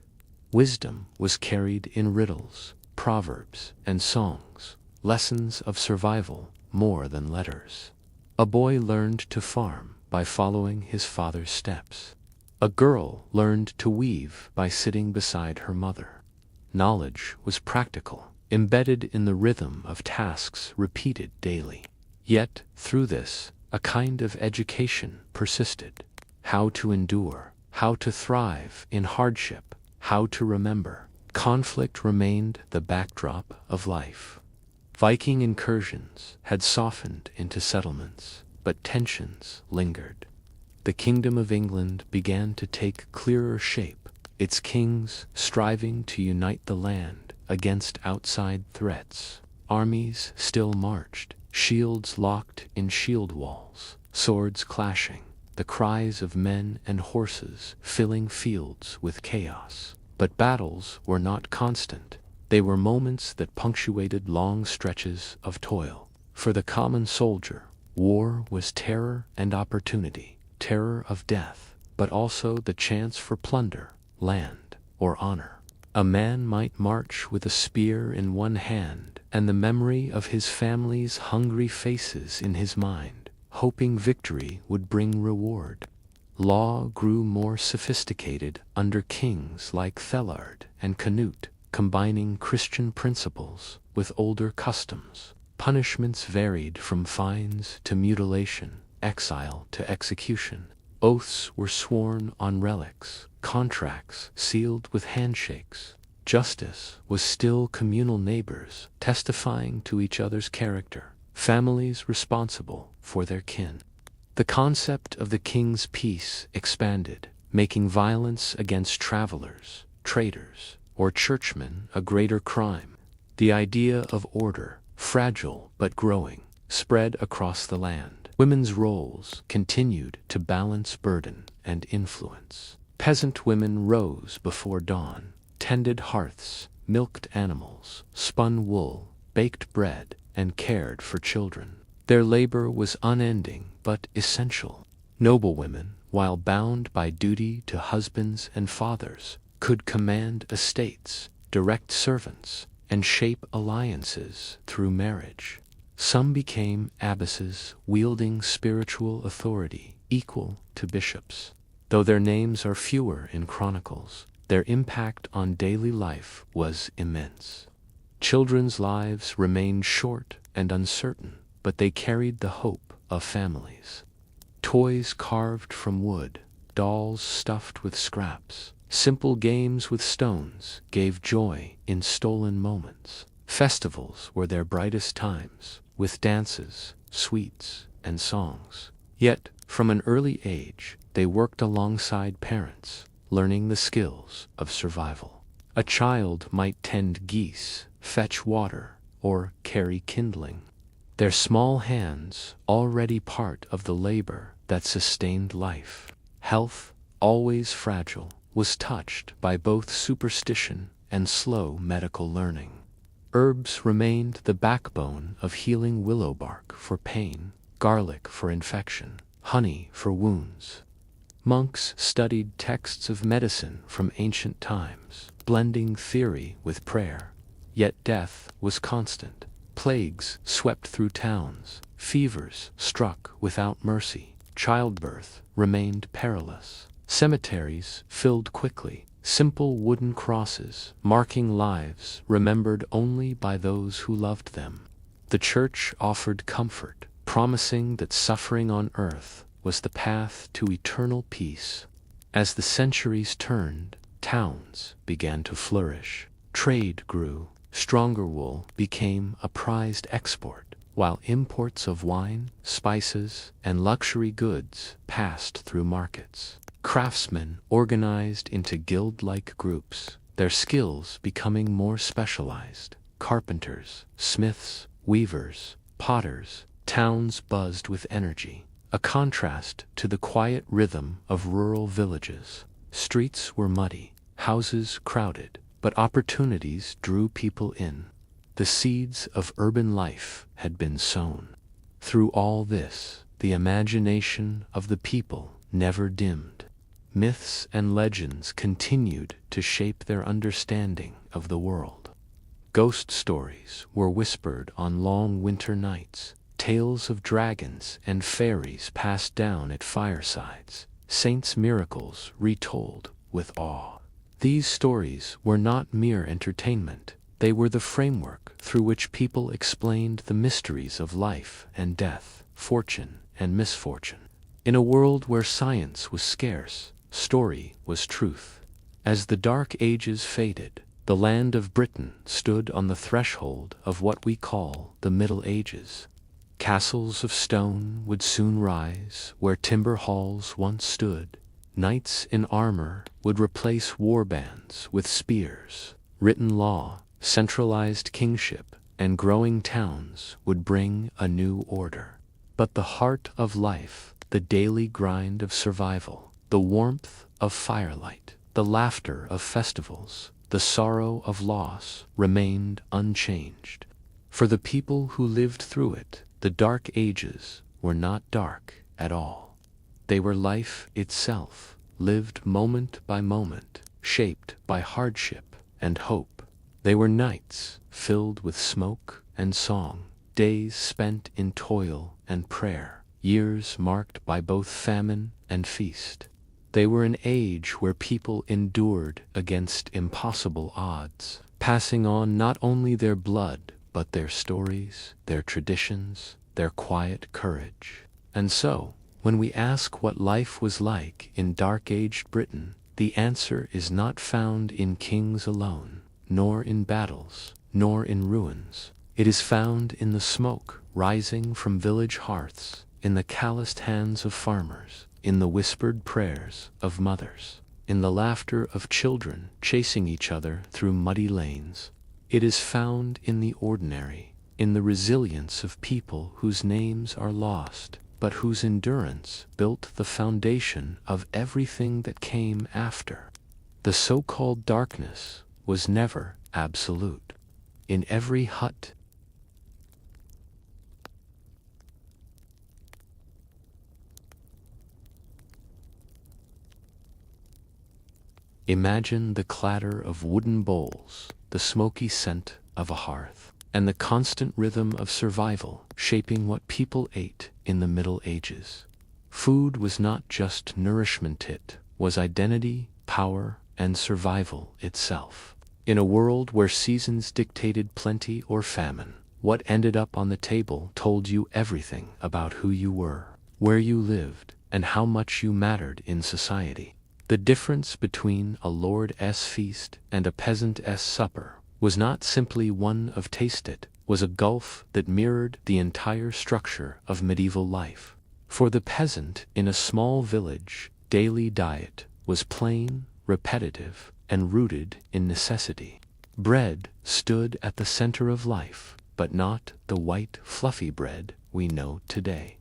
Wisdom was carried in riddles, proverbs, and songs, lessons of survival more than letters. A boy learned to farm by following his father's steps. A girl learned to weave by sitting beside her mother. Knowledge was practical, embedded in the rhythm of tasks repeated daily. Yet, through this, a kind of education persisted. How to endure, how to thrive in hardship, how to remember. Conflict remained the backdrop of life. Viking incursions had softened into settlements, but tensions lingered. The Kingdom of England began to take clearer shape, its kings striving to unite the land against outside threats. Armies still marched, shields locked in shield walls, swords clashing, the cries of men and horses filling fields with chaos. But battles were not constant. They were moments that punctuated long stretches of toil. For the common soldier, war was terror and opportunity, terror of death, but also the chance for plunder, land, or honor. A man might march with a spear in one hand and the memory of his family's hungry faces in his mind, hoping victory would bring reward. Law grew more sophisticated under kings like Thelard and Canute, combining Christian principles with older customs. Punishments varied from fines to mutilation, exile to execution. Oaths were sworn on relics, contracts sealed with handshakes. Justice was still communal neighbors testifying to each other's character, families responsible for their kin. The concept of the king's peace expanded, making violence against travelers, traders, or churchmen a greater crime. The idea of order, fragile but growing, spread across the land. Women's roles continued to balance burden and influence. Peasant women rose before dawn, tended hearths, milked animals, spun wool, baked bread, and cared for children. Their labor was unending but essential. Noblewomen, while bound by duty to husbands and fathers, could command estates, direct servants, and shape alliances through marriage. Some became abbesses wielding spiritual authority equal to bishops. Though their names are fewer in chronicles, their impact on daily life was immense. Children's lives remained short and uncertain, but they carried the hope of families. Toys carved from wood, dolls stuffed with scraps, simple games with stones gave joy in stolen moments. Festivals were their brightest times, with dances, sweets, and songs. Yet, from an early age, they worked alongside parents, learning the skills of survival. A child might tend geese, fetch water, or carry kindling. Their small hands already part of the labor that sustained life. Health, always fragile, was touched by both superstition and slow medical learning. Herbs remained the backbone of healing: willow bark for pain, garlic for infection, honey for wounds. Monks studied texts of medicine from ancient times, blending theory with prayer. Yet death was constant. Plagues swept through towns, fevers struck without mercy, childbirth remained perilous. Cemeteries filled quickly, simple wooden crosses marking lives remembered only by those who loved them. The church offered comfort, promising that suffering on earth was the path to eternal peace. As the centuries turned, towns began to flourish. Trade grew. Stronger wool became a prized export, while imports of wine, spices, and luxury goods passed through markets. Craftsmen organized into guild-like groups, their skills becoming more specialized. Carpenters, smiths, weavers, potters, towns buzzed with energy, a contrast to the quiet rhythm of rural villages. Streets were muddy, houses crowded, but opportunities drew people in. The seeds of urban life had been sown. Through all this, the imagination of the people never dimmed. Myths and legends continued to shape their understanding of the world. Ghost stories were whispered on long winter nights, tales of dragons and fairies passed down at firesides, saints' miracles retold with awe. These stories were not mere entertainment, they were the framework through which people explained the mysteries of life and death, fortune and misfortune. In a world where science was scarce, story was truth. As the Dark Ages faded, the land of Britain stood on the threshold of what we call the Middle Ages. Castles of stone would soon rise where timber halls once stood. Knights in armor would replace warbands with spears. Written law, centralized kingship, and growing towns would bring a new order. But the heart of life, the daily grind of survival, the warmth of firelight, the laughter of festivals, the sorrow of loss remained unchanged. For the people who lived through it, the Dark Ages were not dark at all. They were life itself, lived moment by moment, shaped by hardship and hope. They were nights filled with smoke and song, days spent in toil and prayer, years marked by both famine and feast. They were an age where people endured against impossible odds, passing on not only their blood, but their stories, their traditions, their quiet courage. And so, When we ask what life was like in dark-aged Britain, the answer is not found in kings alone, nor in battles, nor in ruins. It is found in the smoke rising from village hearths, in the calloused hands of farmers, in the whispered prayers of mothers, in the laughter of children chasing each other through muddy lanes. It is found in the ordinary, in the resilience of people whose names are lost, but whose endurance built the foundation of everything that came after. The so-called darkness was never absolute. In every hut, imagine the clatter of wooden bowls, the smoky scent of a hearth, and the constant rhythm of survival shaping what people ate in the Middle Ages. Food was not just nourishment, it was identity, power, and survival itself. In a world where seasons dictated plenty or famine, what ended up on the table told you everything about who you were, where you lived, and how much you mattered in society. The difference between a lord's feast and a peasant's supper was not simply one of taste, it was a gulf that mirrored the entire structure of medieval life. For the peasant in a small village, daily diet was plain, repetitive, and rooted in necessity. Bread stood at the center of life, but not the white, fluffy bread we know today.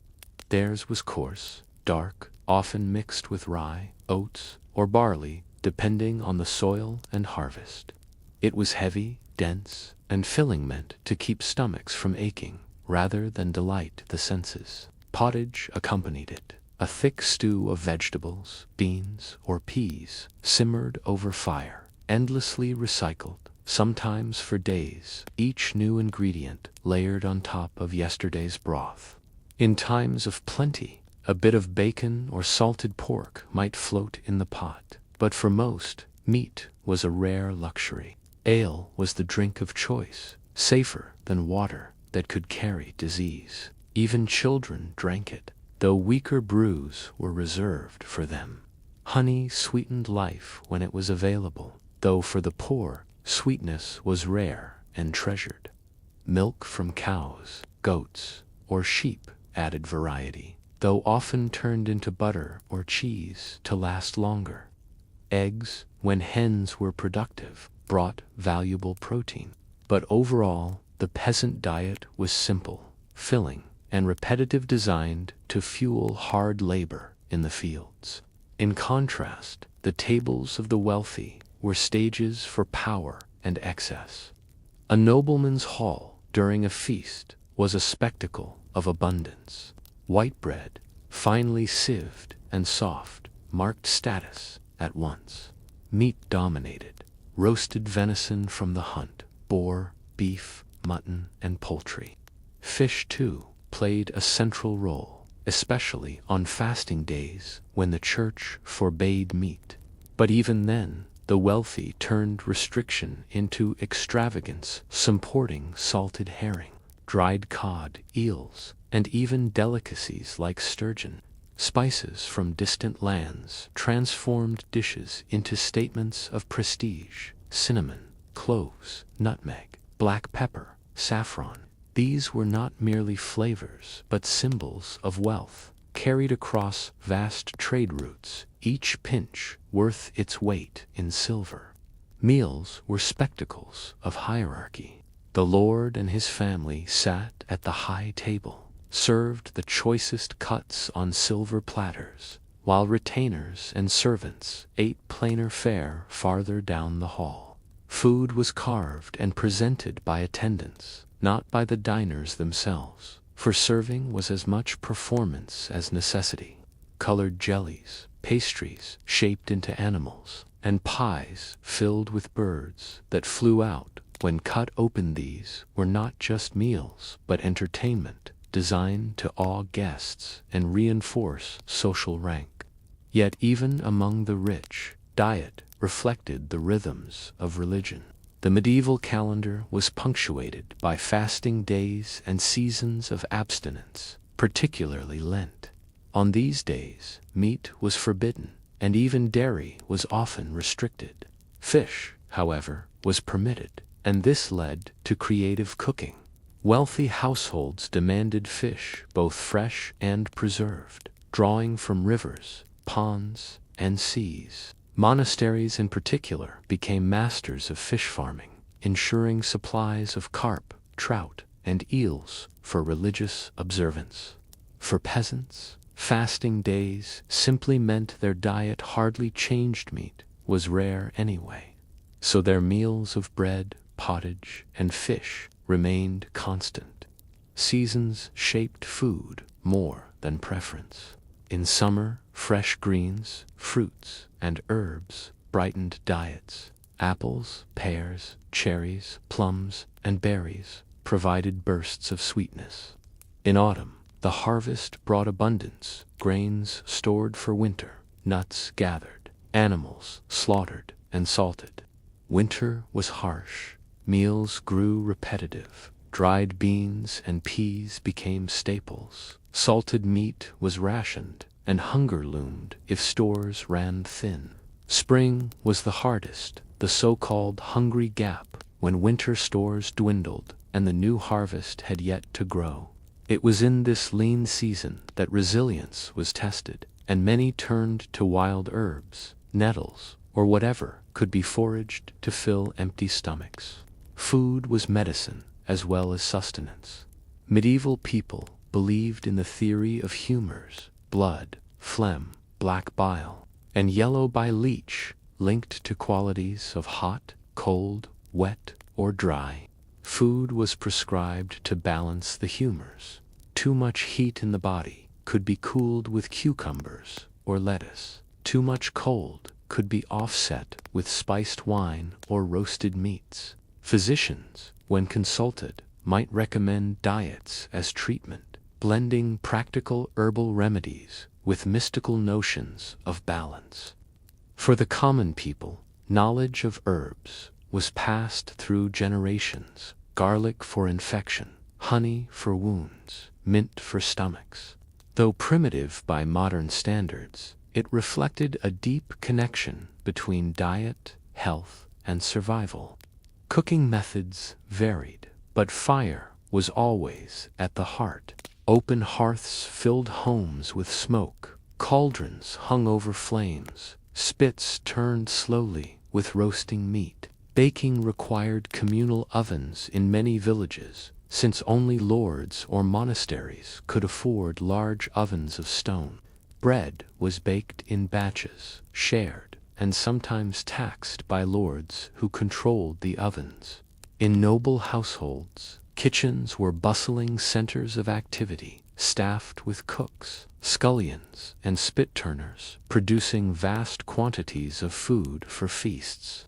Theirs was coarse, dark, often mixed with rye, oats, or barley, depending on the soil and harvest. It was heavy, dense, and filling, meant to keep stomachs from aching, rather than delight the senses. Pottage accompanied it, a thick stew of vegetables, beans, or peas, simmered over fire, endlessly recycled, sometimes for days, each new ingredient layered on top of yesterday's broth. In times of plenty, a bit of bacon or salted pork might float in the pot, but for most, meat was a rare luxury. Ale was the drink of choice, safer than water that could carry disease. Even children drank it, though weaker brews were reserved for them. Honey sweetened life when it was available, though for the poor, sweetness was rare and treasured. Milk from cows, goats, or sheep added variety, though often turned into butter or cheese to last longer. Eggs, when hens were productive, brought valuable protein. But overall, the peasant diet was simple, filling, and repetitive, designed to fuel hard labor in the fields. In contrast, the tables of the wealthy were stages for power and excess. A nobleman's hall during a feast was a spectacle of abundance. White bread, finely sieved and soft, marked status at once. Meat dominated. Roasted venison from the hunt, boar, beef, mutton, and poultry. Fish, too, played a central role, especially on fasting days when the church forbade meat. But even then, the wealthy turned restriction into extravagance, supporting salted herring, dried cod, eels, and even delicacies like sturgeon. Spices from distant lands transformed dishes into statements of prestige. Cinnamon, cloves, nutmeg, black pepper, saffron. These were not merely flavors, but symbols of wealth, carried across vast trade routes, each pinch worth its weight in silver. Meals were spectacles of hierarchy. The lord and his family sat at the high table, served the choicest cuts on silver platters, while retainers and servants ate plainer fare farther down the hall. Food was carved and presented by attendants, not by the diners themselves, for serving was as much performance as necessity. Colored jellies, pastries shaped into animals, and pies filled with birds that flew out when cut open. These were not just meals, but entertainment, designed to awe guests and reinforce social rank. Yet even among the rich, diet reflected the rhythms of religion. The medieval calendar was punctuated by fasting days and seasons of abstinence, particularly Lent. On these days, meat was forbidden, and even dairy was often restricted. Fish, however, was permitted, and this led to creative cooking. Wealthy households demanded fish both fresh and preserved, drawing from rivers, ponds, and seas. Monasteries in particular became masters of fish farming, ensuring supplies of carp, trout, and eels for religious observance. For peasants, fasting days simply meant their diet hardly changed. Meat was rare anyway, so their meals of bread, pottage, and fish remained constant. Seasons shaped food more than preference. In summer, fresh greens, fruits, and herbs brightened diets. Apples, pears, cherries, plums, and berries provided bursts of sweetness. In autumn, the harvest brought abundance, grains stored for winter, nuts gathered, animals slaughtered and salted. Winter was harsh. Meals grew repetitive. Dried beans and peas became staples. Salted meat was rationed, and hunger loomed if stores ran thin. Spring was the hardest, the so-called hungry gap, when winter stores dwindled and the new harvest had yet to grow. It was in this lean season that resilience was tested, and many turned to wild herbs, nettles, or whatever could be foraged to fill empty stomachs. Food was medicine as well as sustenance. Medieval people believed in the theory of humors, blood, phlegm, black bile, and yellow bile leach, linked to qualities of hot, cold, wet, or dry. Food was prescribed to balance the humors. Too much heat in the body could be cooled with cucumbers or lettuce. Too much cold could be offset with spiced wine or roasted meats. Physicians, when consulted, might recommend diets as treatment, blending practical herbal remedies with mystical notions of balance. For the common people, knowledge of herbs was passed through generations. Garlic for infection, honey for wounds, mint for stomachs. Though primitive by modern standards, it reflected a deep connection between diet, health, and survival. Cooking methods varied, but fire was always at the heart. Open hearths filled homes with smoke, cauldrons hung over flames, spits turned slowly with roasting meat. Baking required communal ovens in many villages, since only lords or monasteries could afford large ovens of stone. Bread was baked in batches, shared, and sometimes taxed by lords who controlled the ovens. In noble households, kitchens were bustling centers of activity, staffed with cooks, scullions, and spit-turners, producing vast quantities of food for feasts.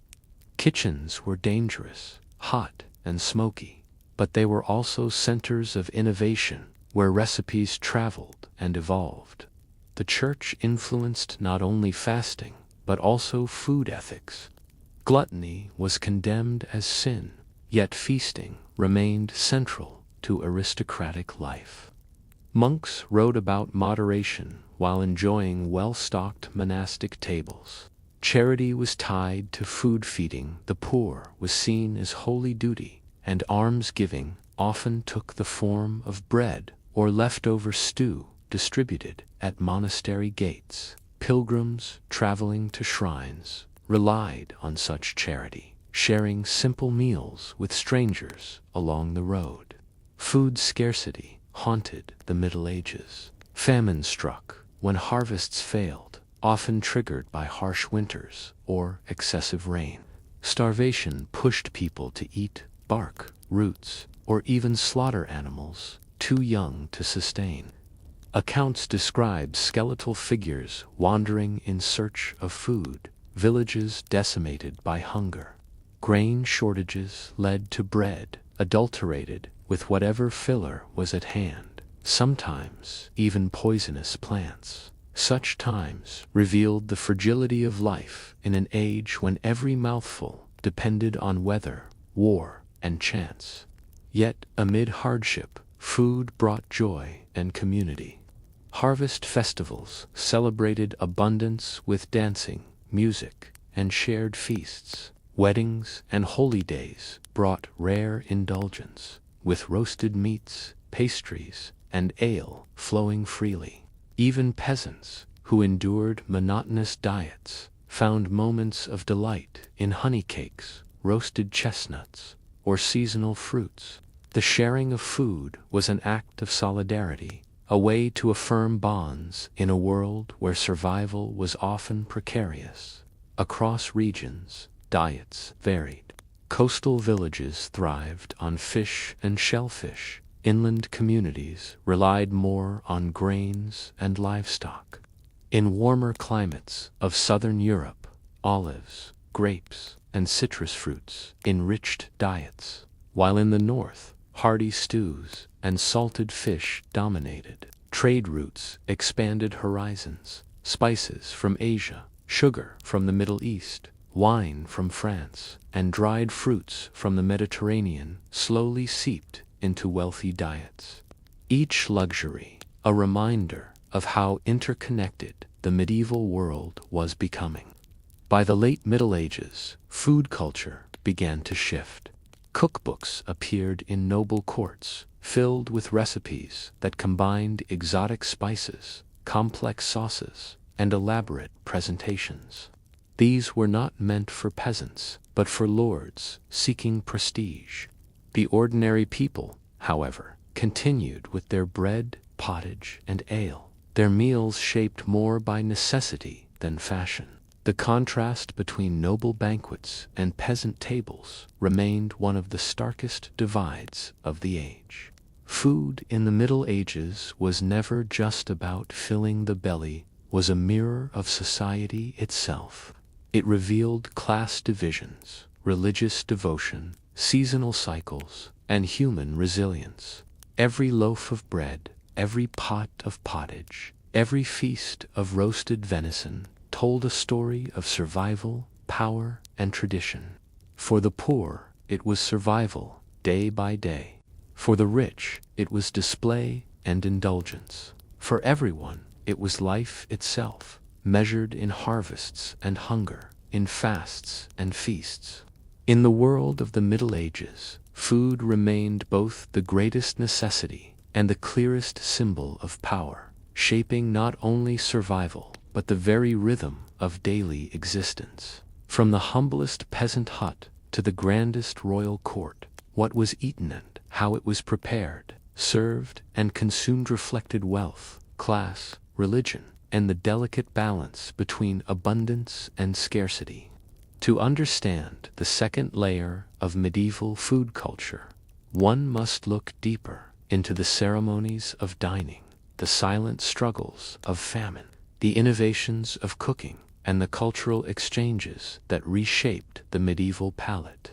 Kitchens were dangerous, hot, and smoky, but they were also centers of innovation where recipes traveled and evolved. The church influenced not only fasting, but also food ethics. Gluttony was condemned as sin, yet feasting remained central to aristocratic life. Monks wrote about moderation while enjoying well-stocked monastic tables. Charity was tied to food. Feeding the poor was seen as holy duty, and almsgiving often took the form of bread or leftover stew distributed at monastery gates. Pilgrims traveling to shrines relied on such charity, sharing simple meals with strangers along the road. Food scarcity haunted the Middle Ages. Famine struck when harvests failed, often triggered by harsh winters or excessive rain. Starvation pushed people to eat bark, roots, or even slaughter animals too young to sustain. Accounts describe skeletal figures wandering in search of food, villages decimated by hunger. Grain shortages led to bread adulterated with whatever filler was at hand, sometimes even poisonous plants. Such times revealed the fragility of life in an age when every mouthful depended on weather, war, and chance. Yet, amid hardship, food brought joy and community. Harvest festivals celebrated abundance with dancing, music, and shared feasts. Weddings and holy days brought rare indulgence, with roasted meats, pastries, and ale flowing freely. Even peasants, who endured monotonous diets, found moments of delight in honey cakes, roasted chestnuts, or seasonal fruits. The sharing of food was an act of solidarity, a way to affirm bonds in a world where survival was often precarious. Across regions, diets varied. Coastal villages thrived on fish and shellfish. Inland communities relied more on grains and livestock. In warmer climates of southern Europe, olives, grapes, and citrus fruits enriched diets, while in the north, hearty stews and salted fish dominated. Trade routes expanded horizons. Spices from Asia, sugar from the Middle East, wine from France, and dried fruits from the Mediterranean slowly seeped into wealthy diets. Each luxury, a reminder of how interconnected the medieval world was becoming. By the late Middle Ages, food culture began to shift. Cookbooks appeared in noble courts, filled with recipes that combined exotic spices, complex sauces, and elaborate presentations. These were not meant for peasants, but for lords seeking prestige. The ordinary people, however, continued with their bread, pottage, and ale, their meals shaped more by necessity than fashion. The contrast between noble banquets and peasant tables remained one of the starkest divides of the age. Food in the Middle Ages was never just about filling the belly, was a mirror of society itself. It revealed class divisions, religious devotion, seasonal cycles, and human resilience. Every loaf of bread, every pot of pottage, every feast of roasted venison told a story of survival, power, and tradition. For the poor, it was survival, day by day. For the rich, it was display and indulgence. For everyone, it was life itself, measured in harvests and hunger, in fasts and feasts. In the world of the Middle Ages, food remained both the greatest necessity and the clearest symbol of power, shaping not only survival, but the very rhythm of daily existence. From the humblest peasant hut to the grandest royal court, what was eaten and how it was prepared, served, and consumed reflected wealth, class, religion, and the delicate balance between abundance and scarcity. To understand the second layer of medieval food culture, one must look deeper into the ceremonies of dining, the silent struggles of famine, the innovations of cooking, and the cultural exchanges that reshaped the medieval palate.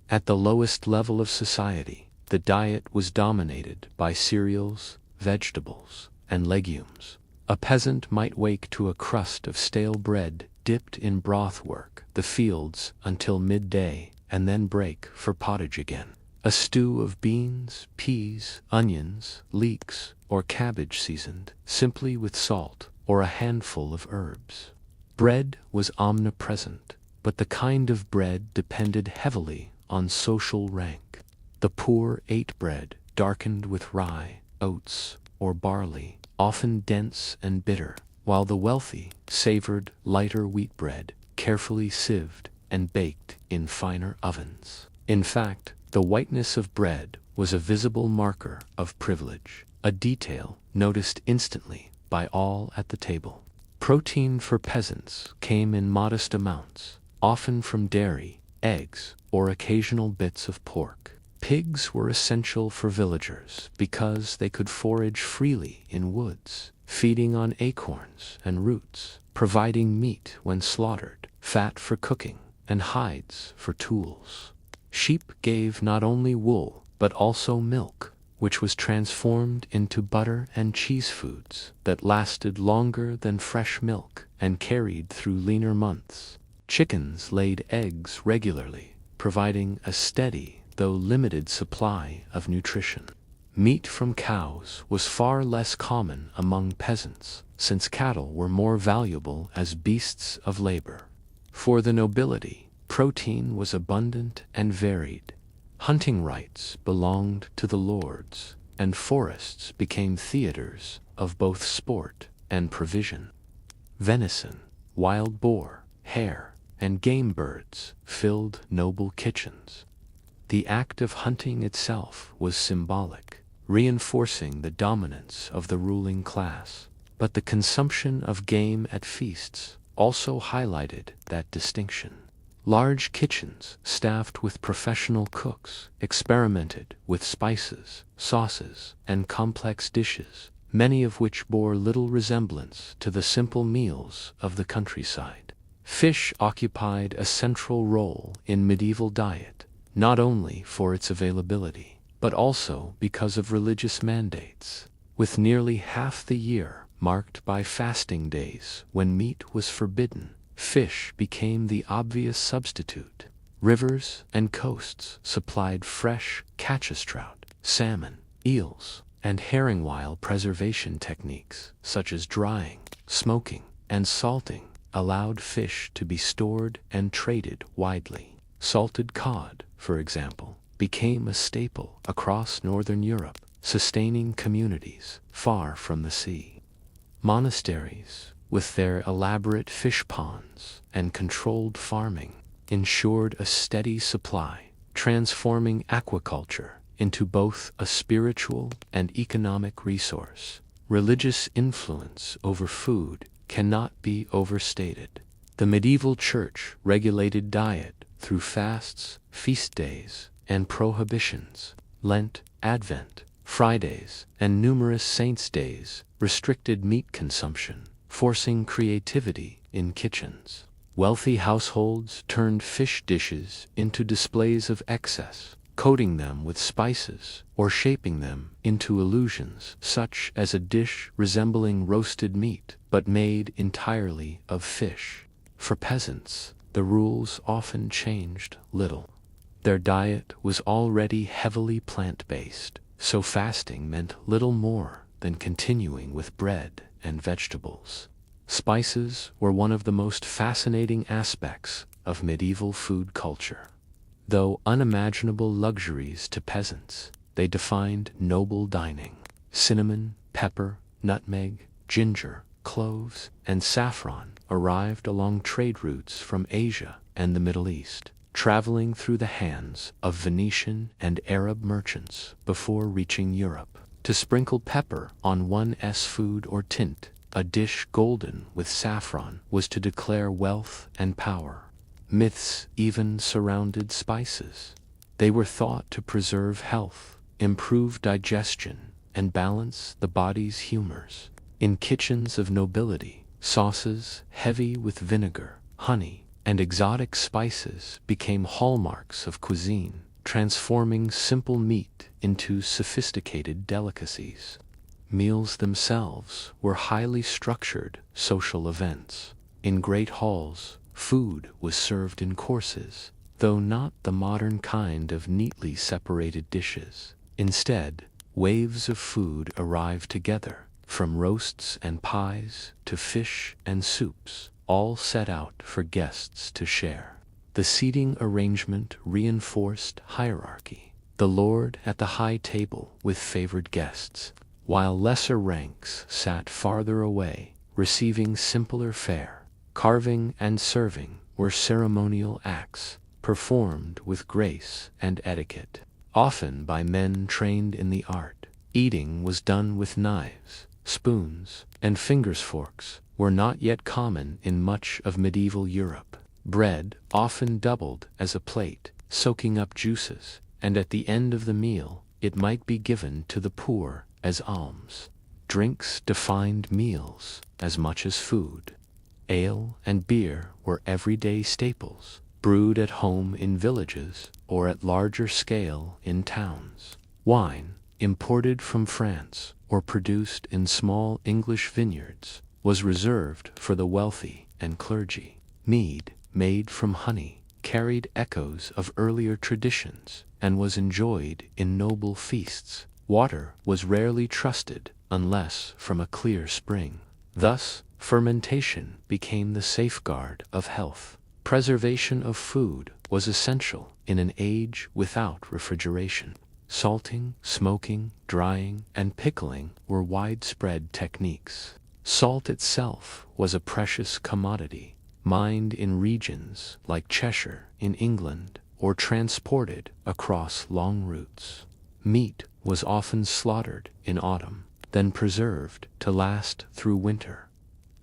At the lowest level of society, the diet was dominated by cereals, vegetables, and legumes. A peasant might wake to a crust of stale bread dipped in broth, work the fields until midday, and then break for pottage again. A stew of beans, peas, onions, leeks, or cabbage seasoned simply with salt or a handful of herbs. Bread was omnipresent, but the kind of bread depended heavily on social rank. The poor ate bread darkened with rye, oats, or barley, often dense and bitter, while the wealthy savored lighter wheat bread, carefully sieved and baked in finer ovens. In fact, the whiteness of bread was a visible marker of privilege, a detail noticed instantly by all at the table. Protein for peasants came in modest amounts, often from dairy, eggs, or occasional bits of pork. Pigs were essential for villagers because they could forage freely in woods, feeding on acorns and roots, providing meat when slaughtered, fat for cooking, and hides for tools. Sheep gave not only wool, but also milk, which was transformed into butter and cheese foods that lasted longer than fresh milk and carried through leaner months. Chickens laid eggs regularly, providing a steady, though limited supply of nutrition. Meat from cows was far less common among peasants, since cattle were more valuable as beasts of labor. For the nobility, protein was abundant and varied. Hunting rights belonged to the lords, and forests became theaters of both sport and provision. Venison, wild boar, hare, and game birds filled noble kitchens. The act of hunting itself was symbolic, reinforcing the dominance of the ruling class, but the consumption of game at feasts also highlighted that distinction. Large kitchens, staffed with professional cooks, experimented with spices, sauces, and complex dishes, many of which bore little resemblance to the simple meals of the countryside. Fish occupied a central role in medieval diet, not only for its availability, but also because of religious mandates. With nearly half the year marked by fasting days when meat was forbidden, fish became the obvious substitute. Rivers and coasts supplied fresh catches trout, salmon, eels, and herring, while preservation techniques such as drying, smoking, and salting allowed fish to be stored and traded widely. Salted cod, for example, became a staple across northern Europe, sustaining communities far from the sea. Monasteries, with their elaborate fish ponds and controlled farming, ensured a steady supply, transforming aquaculture into both a spiritual and economic resource. Religious influence over food cannot be overstated. The medieval church regulated diet through fasts, feast days, and prohibitions. Lent, Advent, Fridays, and numerous saints' days restricted meat consumption, forcing creativity in kitchens. Wealthy households turned fish dishes into displays of excess, coating them with spices or shaping them into illusions, such as a dish resembling roasted meat but made entirely of fish. For peasants, the rules often changed little. Their diet was already heavily plant-based, so fasting meant little more than continuing with bread and vegetables. Spices were one of the most fascinating aspects of medieval food culture. Though unimaginable luxuries to peasants, they defined noble dining. Cinnamon, pepper, nutmeg, ginger, cloves, and saffron arrived along trade routes from Asia and the Middle East, traveling through the hands of Venetian and Arab merchants before reaching Europe. To sprinkle pepper on one's food or tint a dish golden with saffron was to declare wealth and power. Myths even surrounded spices. They were thought to preserve health, improve digestion, and balance the body's humors. In kitchens of nobility, sauces heavy with vinegar, honey, and exotic spices became hallmarks of cuisine, transforming simple meat into sophisticated delicacies. Meals themselves were highly structured social events. In great halls, food was served in courses, though not the modern kind of neatly separated dishes. Instead, waves of food arrived together, from roasts and pies to fish and soups, all set out for guests to share. The seating arrangement reinforced hierarchy. The lord at the high table with favored guests, while lesser ranks sat farther away, receiving simpler fare. Carving and serving were ceremonial acts, performed with grace and etiquette, often by men trained in the art. Eating was done with knives, spoons, and forks were not yet common in much of medieval Europe. Bread often doubled as a plate, soaking up juices, and at the end of the meal, it might be given to the poor as alms. Drinks defined meals as much as food. Ale and beer were everyday staples, brewed at home in villages or at larger scale in towns. Wine, imported from France or produced in small English vineyards, was reserved for the wealthy and clergy. Mead, made from honey, carried echoes of earlier traditions and was enjoyed in noble feasts, Water was rarely trusted unless from a clear spring. Thus, fermentation became the safeguard of health. Preservation of food was essential in an age without refrigeration. Salting, smoking, drying, and pickling were widespread techniques. Salt itself was a precious commodity, mined in regions like Cheshire in England or transported across long routes. Meat was often slaughtered in autumn, then preserved to last through winter.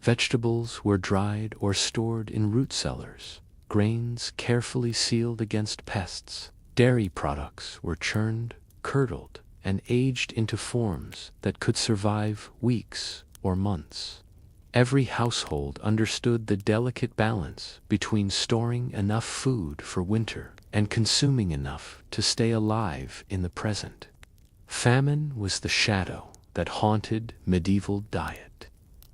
Vegetables were dried or stored in root cellars, grains carefully sealed against pests. Dairy products were churned, curdled, and aged into forms that could survive weeks or months. Every household understood the delicate balance between storing enough food for winter and consuming enough to stay alive in the present. Famine was the shadow that haunted medieval diet.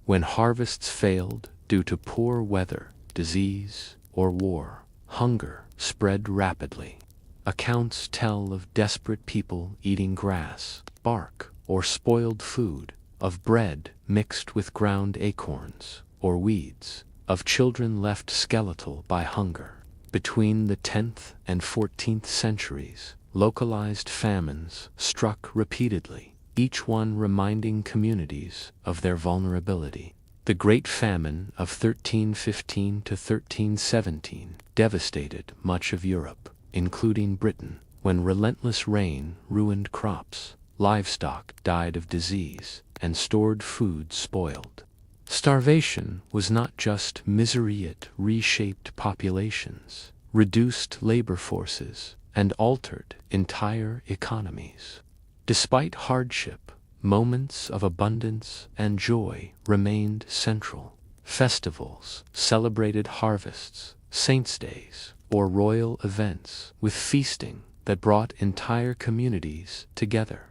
When harvests failed due to poor weather, disease, or war, hunger spread rapidly. Accounts tell of desperate people eating grass, bark, or spoiled food, of bread mixed with ground acorns or weeds, of children left skeletal by hunger. Between the 10th and 14th centuries, localized famines struck repeatedly, each one reminding communities of their vulnerability. The Great Famine of 1315 to 1317 devastated much of Europe, including Britain, when relentless rain ruined crops, livestock died of disease, and stored food spoiled. Starvation was not just misery, it reshaped populations, reduced labor forces, and altered entire economies. Despite hardship, moments of abundance and joy remained central. Festivals celebrated harvests, saints' days, or royal events with feasting that brought entire communities together.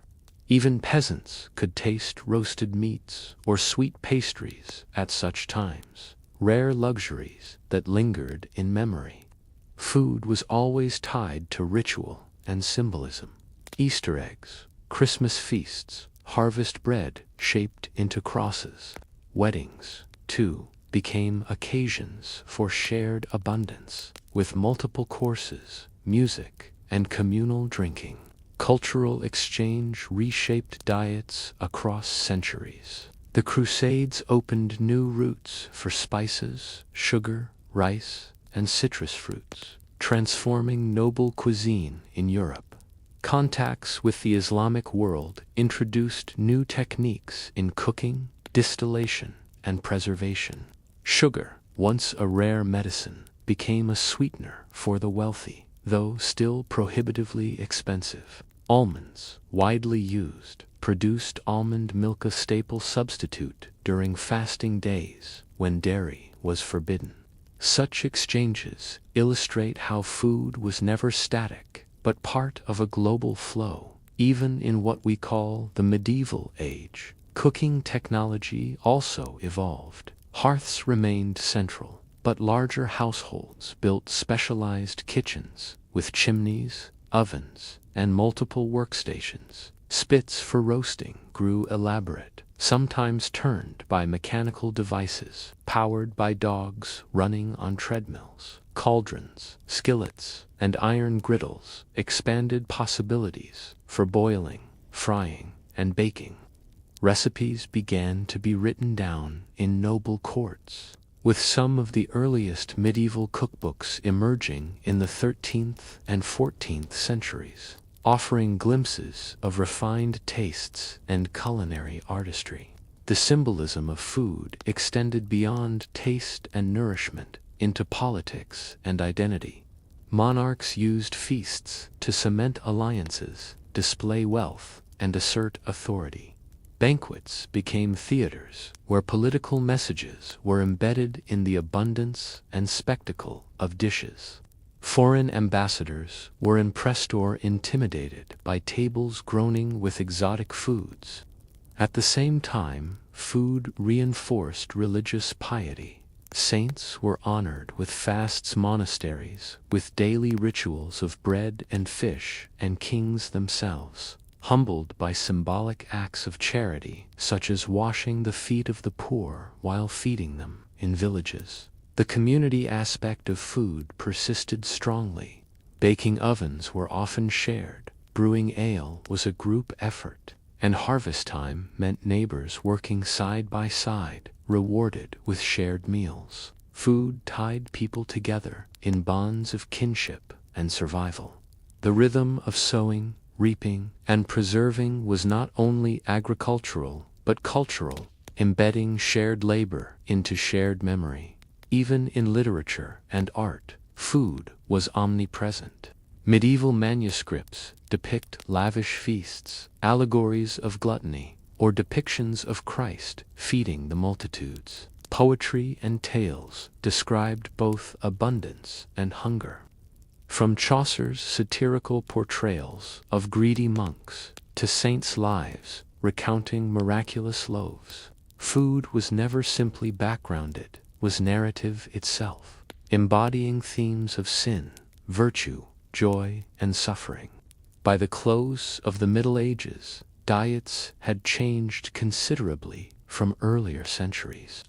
Even peasants could taste roasted meats or sweet pastries at such times, rare luxuries that lingered in memory. Food was always tied to ritual and symbolism. Easter eggs, Christmas feasts, harvest bread shaped into crosses. Weddings, too, became occasions for shared abundance, with multiple courses, music, and communal drinking. Cultural exchange reshaped diets across centuries. The Crusades opened new routes for spices, sugar, rice, and citrus fruits, transforming noble cuisine in Europe. Contacts with the Islamic world introduced new techniques in cooking, distillation, and preservation. Sugar, once a rare medicine, became a sweetener for the wealthy, though still prohibitively expensive. Almonds, widely used, produced almond milk, a staple substitute during fasting days when dairy was forbidden. Such exchanges illustrate how food was never static, but part of a global flow. Even in what we call the medieval age, cooking technology also evolved. Hearths remained central, but larger households built specialized kitchens with chimneys, ovens, and multiple workstations. Spits for roasting grew elaborate, sometimes turned by mechanical devices, powered by dogs running on treadmills. Cauldrons, skillets, and iron griddles expanded possibilities for boiling, frying, and baking. Recipes began to be written down in noble courts, with some of the earliest medieval cookbooks emerging in the 13th and 14th centuries, offering glimpses of refined tastes and culinary artistry. The symbolism of food extended beyond taste and nourishment into politics and identity. Monarchs used feasts to cement alliances, display wealth, and assert authority. Banquets became theaters where political messages were embedded in the abundance and spectacle of dishes. Foreign ambassadors were impressed or intimidated by tables groaning with exotic foods. At the same time, food reinforced religious piety. Saints were honored with fasts, monasteries with daily rituals of bread and fish, and kings themselves humbled by symbolic acts of charity, such as washing the feet of the poor while feeding them in villages. The community aspect of food persisted strongly. Baking ovens were often shared, brewing ale was a group effort, and harvest time meant neighbors working side by side, rewarded with shared meals. Food tied people together in bonds of kinship and survival. The rhythm of sowing, reaping, and preserving was not only agricultural but cultural, embedding shared labor into shared memory. Even in literature and art, food was omnipresent. Medieval manuscripts depict lavish feasts, allegories of gluttony, or depictions of Christ feeding the multitudes. Poetry and tales described both abundance and hunger. From Chaucer's satirical portrayals of greedy monks to saints' lives recounting miraculous loaves, food was never simply backgrounded, was narrative itself, embodying themes of sin, virtue, joy, and suffering. By the close of the Middle Ages, diets had changed considerably from earlier centuries.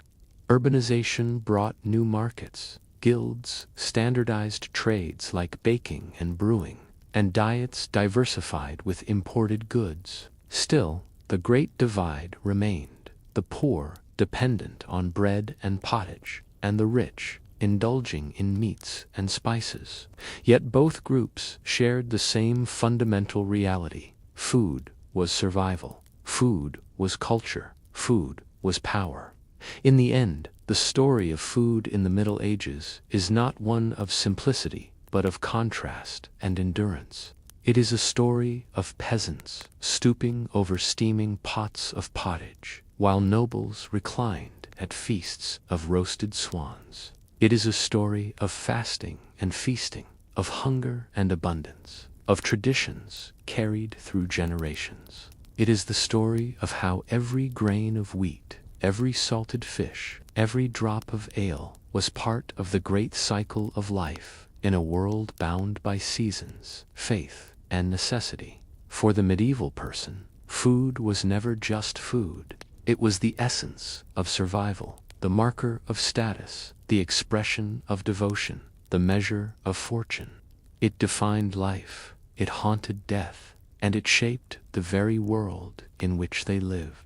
Urbanization brought new markets, guilds, standardized trades like baking and brewing, and diets diversified with imported goods. Still, the great divide remained: the poor dependent on bread and pottage, and the rich indulging in meats and spices. Yet both groups shared the same fundamental reality: food was survival, food was culture, food was power. In the end, the story of food in the Middle Ages is not one of simplicity, but of contrast and endurance. It is a story of peasants stooping over steaming pots of pottage, while nobles reclined at feasts of roasted swans. It is a story of fasting and feasting, of hunger and abundance, of traditions carried through generations. It is the story of how every grain of wheat, every salted fish, every drop of ale was part of the great cycle of life in a world bound by seasons, faith, and necessity. For the medieval person, food was never just food. It was the essence of survival, the marker of status, the expression of devotion, the measure of fortune. It defined life, it haunted death, and it shaped the very world in which they lived.